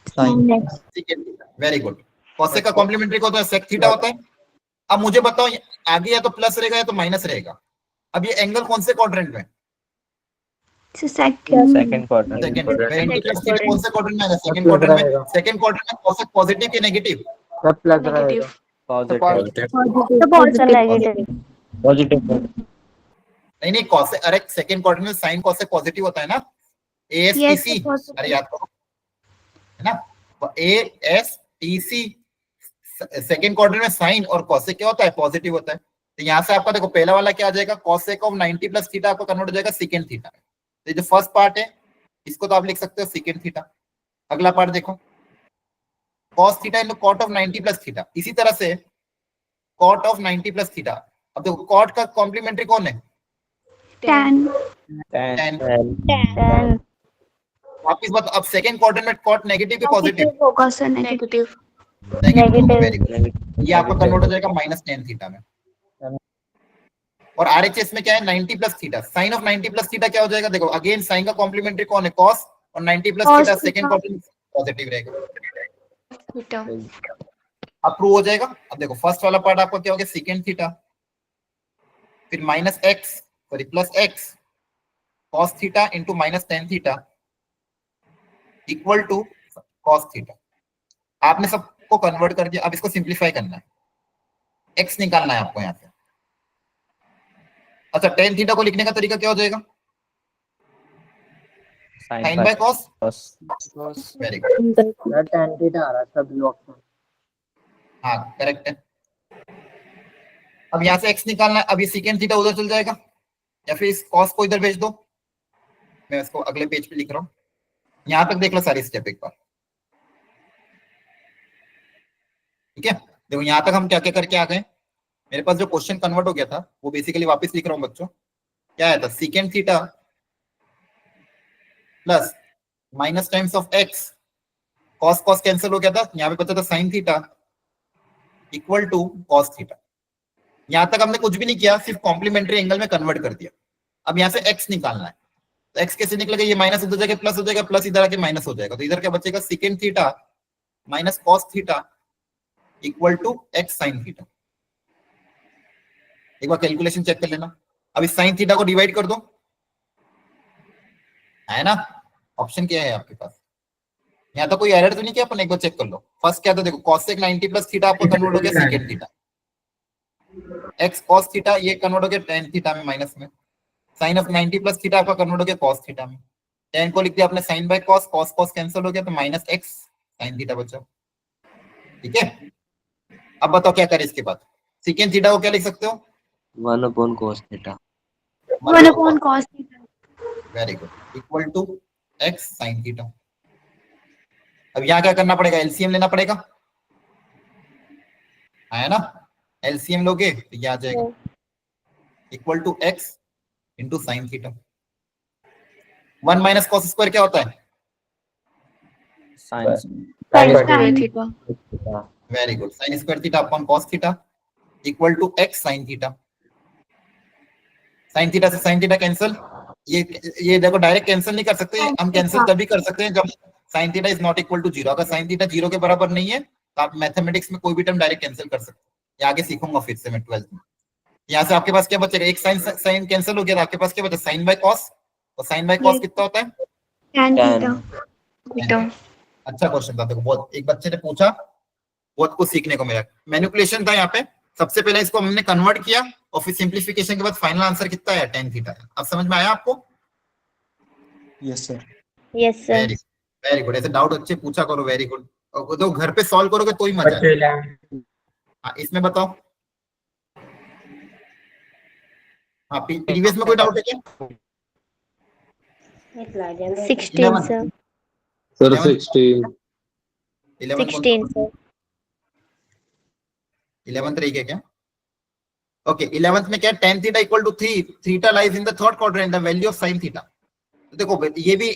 secant theta. Very good. cosec का कॉम्प्लीमेंट्री कौन होता है, sec थीटा होता है। अब मुझे बताओ, आगे या तो प्लस रहेगा या तो माइनस रहेगा। अब ये एंगल कौन से क्वाड्रेंट में, Second. Second quadrant. Second. Very plus theta कौन से क्वाड्रेंट में आएगा, सेकंड क्वाड्रेंट में। सेकंड क्वाड्रेंट में cosec पॉजिटिव कि नेगेटिव, सब प्लस रहेगा। Positive. Positive. नहीं cosec, अरे सेकंड क्वाड्रेंट में sin cosec पॉजिटिव होता है ना, ASTC, Yes, positive. अरे याद करो, है ना। तो ASTC सेकंड क्वाड्रेंट में sin और cosec क्या होता है, पॉजिटिव होता है। तो यहाँ से आपका देखो पहला वाला क्या आ जाएगा, cosec ऑफ 90 प्लस थीटा आपको कन्वर्ट हो जाएगा secant थीटा। तो जो फर्स्ट पार्ट है इसको तो आप लिख सकते हो secant थीटा। अगला पार्ट देखो, cos theta into cot of 90 plus theta. इसी तरह से cot ऑफ 90 प्लस थीटा। अब देखो cot का कॉम्प्लीमेंट्री कौन है, 10. 10 10 वापिस बताओ अब सेकंड क्वाड्रेंट में कॉट नेगेटिव या पॉजिटिव होगा sir negative. Negative very good Negative. ये आपका कन्वर्ट हो जाएगा माइनस टेन थीटा में और आरएचएस में क्या है 90 plus theta sine of 90 plus theta क्या हो जाएगा देखो अगेन साइन का कॉम्प्लीमेंट्री कौन है कॉस और 90 plus Cos theta theta. Second quadrant positive रहेगा थीटा. अप्रूव हो जाएगा अब देखो फर्स्ट वाला पार्ट आपका क्या हो गया सेकंड थीटा फिर minus x sorry plus x cos theta into minus tan theta equal to cos theta आपने सबको कन्वर्ट कर दिया अब इसको सिंप्लीफाई करना है एक्स निकालना है आपको यहाँ से अच्छा टेन थीटा को लिखने का तरीका क्या हो जाएगा Sin sine by by cos cos. Very good sir tan theta आ रहा है इसका ब्लू ऑप्शन. हाँ करेक्ट है अब यहाँ से एक्स निकालना है अब ये सेकंड थीटा उधर चल जाएगा या फिर इस कॉस को इधर भेज दो मैं इसको अगले पेज पे लिख रहा हूँ यहाँ तक देख लो सारी स्टेप एक बार ठीक है देखो यहाँ तक हम क्या क्या करके आ गए मेरे पास जो क्वेश्चन कन्वर्ट हो गया था वो बेसिकली वापस लिख रहा हूँ बच्चों क्या आया था second theta plus minus times of x cos cos cancel हो गया था यहाँ पे बचा था sine theta equal to cos theta यहां तक हमने कुछ भी नहीं किया सिर्फ कॉम्प्लीमेंट्री एंगल में कन्वर्ट कर दिया अब यहाँ से एक्स निकालना है तो एक्स कैसे निकलेगा ये माइनस उधर जाके प्लस हो जाएगा प्लस इधर आके माइनस हो जाएगा तो इधर क्या बचेगा second theta minus cos theta equal to x sine theta एक बार कैलकुलेशन चेक कर लेना अब इस साइन थीटा को डिवाइड कर दो है ना ऑप्शन क्या है आपके पास यहाँ तो कोई एरर तो नहीं किया अपन एक बार चेक कर लो फर्स्ट क्या था देखो cosec 90 प्लस थीटा आपको कन्वर्ट हो गया second theta x cos theta ये कन्वर्ट हो गया tan थीटा में माइनस में sin ऑफ 90 प्लस थीटा आपका कन्वर्ट हो गया cos थीटा में tan को लिख दिया आपने sin by cos cos cos cancel हो गया तो माइनस x sin थीटा बचा ठीक है अब बताओ क्या करें इसके बाद सेकंड थीटा को क्या लिख सकते हो 1/cos theta. 1/cos theta. Very good equal to x sin theta अब यहाँ क्या करना पड़ेगा एलसीएम लेना पड़ेगा है ना एलसीएम लोगे तो ये आ जाएगा equal to x into sine theta 1 minus cos square क्या होता है Sin. Sin theta. Very good sine square theta upon cos theta equal to x sine theta sine theta से साइन थीटा कैंसिल ये देखो डायरेक्ट कैंसिल नहीं कर सकते हम कैंसिल तभी कर सकते हैं जब sine theta is not equal to zero अगर साइन थीटा जीरो के बराबर नहीं है तो आप मैथमेटिक्स में कोई भी टर्म डायरेक्ट कैंसिल कर सकते हैं ये आगे सीखूंगा फिर से मैं 12th में यहाँ से आपके पास क्या बचेगा एक साइन साइन कैंसिल हो गया तो आपके पास क्या बचा साइन बाय कॉस और साइन बाय कॉस कितना होता है Tan theta. अच्छा क्वेश्चन था देखो बहुत एक बच्चे ने पूछा बहुत कुछ सीखने को मिला मैनिपुलेशन था यहाँ पे सबसे पहले इसको हमने कन्वर्ट किया और फिर सिंप्लीफिकेशन के बाद फाइनल आंसर कितना है tan थीटा अब समझ में आया आपको Yes, sir. Yes sir very good ऐसे डाउट अच्छे पूछा करो वेरी गुड तो घर पे सॉल्व करोगे तो ही मजा है हाँ इसमें बताओ हाँ प्रीवियस में कोई डाउट है क्या 16 सर सर 16 16 सर 11th रही क्या ओके 11th में क्या tan theta equal to 3 theta lies in the third quadrant the value of sin theta तो देखो ये भी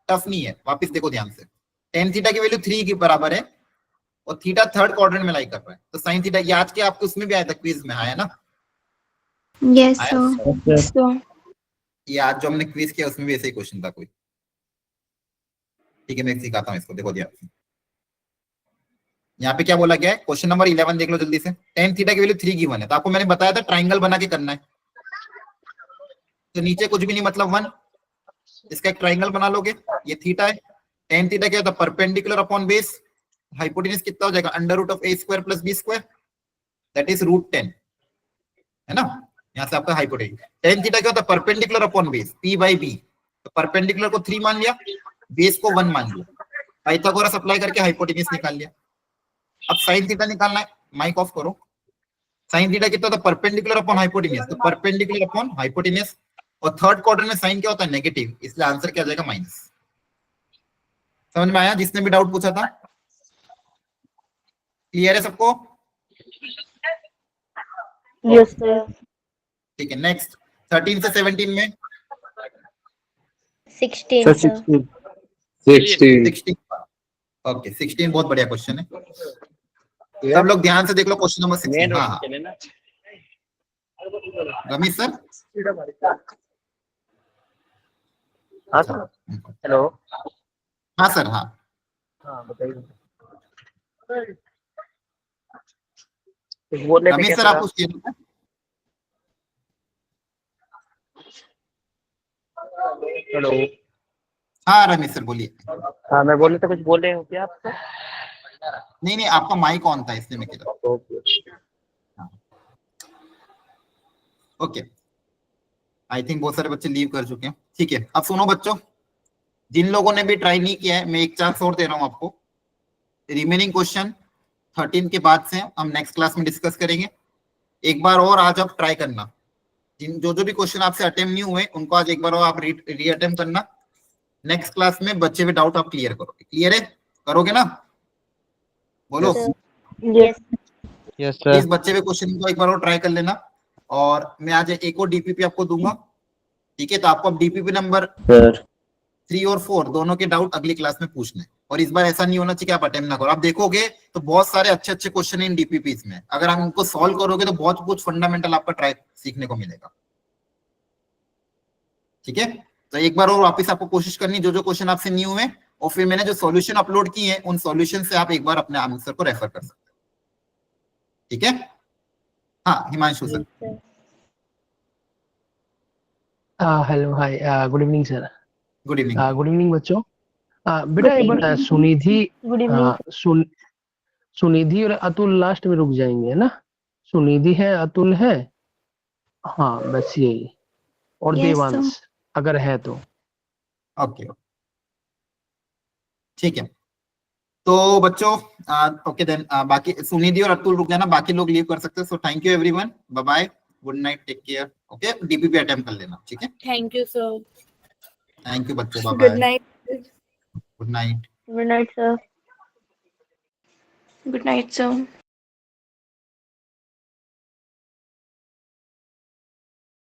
टफ नहीं है वापस देखो ध्यान से tan थीटा की वैल्यू 3 के बराबर है और थीटा थर्ड क्वाड्रेंट में लाई कर रहा है तो sin थीटा ये आज के आपको उसमें भी आया था क्विज में आया ना Yes, sir. Yes, sir. ये आज जो हमने क्विज किया उसमें भी ऐसे ही क्वेश्चन था कोई ठीक है मैं सिखाता हूँ इसको देखो ध्यान से यहाँ पे क्या बोला गया है क्वेश्चन नंबर 11 देख लो जल्दी से tan थीटा की वैल्यू 3 गिवन है तो आपको मैंने बताया था ट्राइंगल बना के करना है तो नीचे कुछ भी नहीं मतलब 1 इसका एक ट्राइंगल बना लोगे ये थीटा है tan थीटा क्या होता है परपेंडिकुलर अपॉन बेस हाइपोटेन्यूज कितना हो जाएगा under root of a square plus b square that is root 10 है ना यहाँ से आपका हाइपोटेन्यूज tan थीटा क्या होता है perpendicular upon base p by b तो परपेंडिकुलर को 3 मान लिया बेस को 1 मान लिया पाइथागोरस अप्लाई करके हाइपोटेन्यूज निकाल लिया अब sin थीटा निकालना है माइक ऑफ करो sin थीटा कितना होता है परपेंडिकुलर अपॉन हाइपोटेन्यूज तो परपेंडिकुलर अपॉन हाइपोटेन्यूज और थर्ड क्वाड्रेंट में साइन क्या होता है नेगेटिव इसलिए आंसर क्या आ जाएगा माइनस समझ में आया जिसने भी डाउट पूछा था क्लियर है सबको यस सर ठीक है नेक्स्ट 13 से 17 में 16 sir. 16। ओके 16 बहुत बढ़िया क्वेश्चन है। सब लोग ध्यान से देख लो क्वेश्चन नंबर 16। हाँ हाँ रमेश सर। हाँ सर। हेलो। हाँ सर। हाँ हाँ बताइए। कुछ बोलने पे रमेश क्या सर सर आप आप? पूछिए। हेलो। हाँ रमेश सर बोलिए। हाँ मैं बोल रहा था, कुछ बोल रहे हो क्या आप? नहीं नहीं आपका माइक ऑन था इसलिए मैं कह रहा हूँ। ओके आई थिंक बहुत सारे बच्चे लीव कर चुके हैं। ठीक है अब सुनो बच्चों, जिन लोगों ने भी ट्राई नहीं किया है मैं एक चांस और दे रहा हूँ आपको। रिमेनिंग क्वेश्चन 13 के बाद से हम नेक्स्ट क्लास में डिस्कस करेंगे। एक बार और आज आप ट्राई करना, जो जो भी क्वेश्चन आपसे अटेम्प्ट नहीं हुए उनको आज एक बार और आप री अटेम्प्ट करना। नेक्स्ट क्लास में बच्चे भी डाउट आप क्लियर करोगे। क्लियर है? करोगे ना? बोलो। Yes. Yes please sir. बच्चे भी क्वेश्चन को एक बार और ट्राई कर लेना। और मैं आज एक और डीपीपी आपको दूंगा। ठीक है तो आपको अब डीपीपी नंबर 3 और 4 दोनों के डाउट अगली क्लास में पूछने। और इस बार ऐसा नहीं होना चाहिए कि आप अटेम्प्ट ना करो। आप देखोगे तो बहुत सारे अच्छे अच्छे क्वेश्चन इन डीपीपीस में, अगर आप उनको सॉल्व करोगे तो बहुत कुछ फंडामेंटल आपका ट्राई सीखने को मिलेगा। ठीक है तो एक बार और वापस आपको कोशिश करनी, जो जो क्वेश्चन आपसे नहीं हुए और फिर मैंने जो सॉल्यूशन अपलोड किए हैं उन सॉल्यूशन से आप एक बार अपने आंसर को रेफर कर सकते हैं। ठीक है हाँ Himanshu sir. Hello hi good evening sir. Good evening. Good evening बच्चों। बेटा एक बार सुनिधि Good evening. सुनिधि और अतुल लास्ट में रुक जाएंगे है ना? सुनिधि है, अतुल है, हाँ बस यही, और Yes, देवांश अगर है तो। ओके ठीक है तो बच्चों ओके देन बाकी सुनिधि और अतुल रुक जाना, बाकी लोग लीव कर सकते हैं। So thank you everyone, bye bye, good night, take care. Okay DPP attempt कर लेना। ठीक है Thank you, sir. Thank you बच्चों, bye Good bye, night. Good night. Good night sir. good night, sir.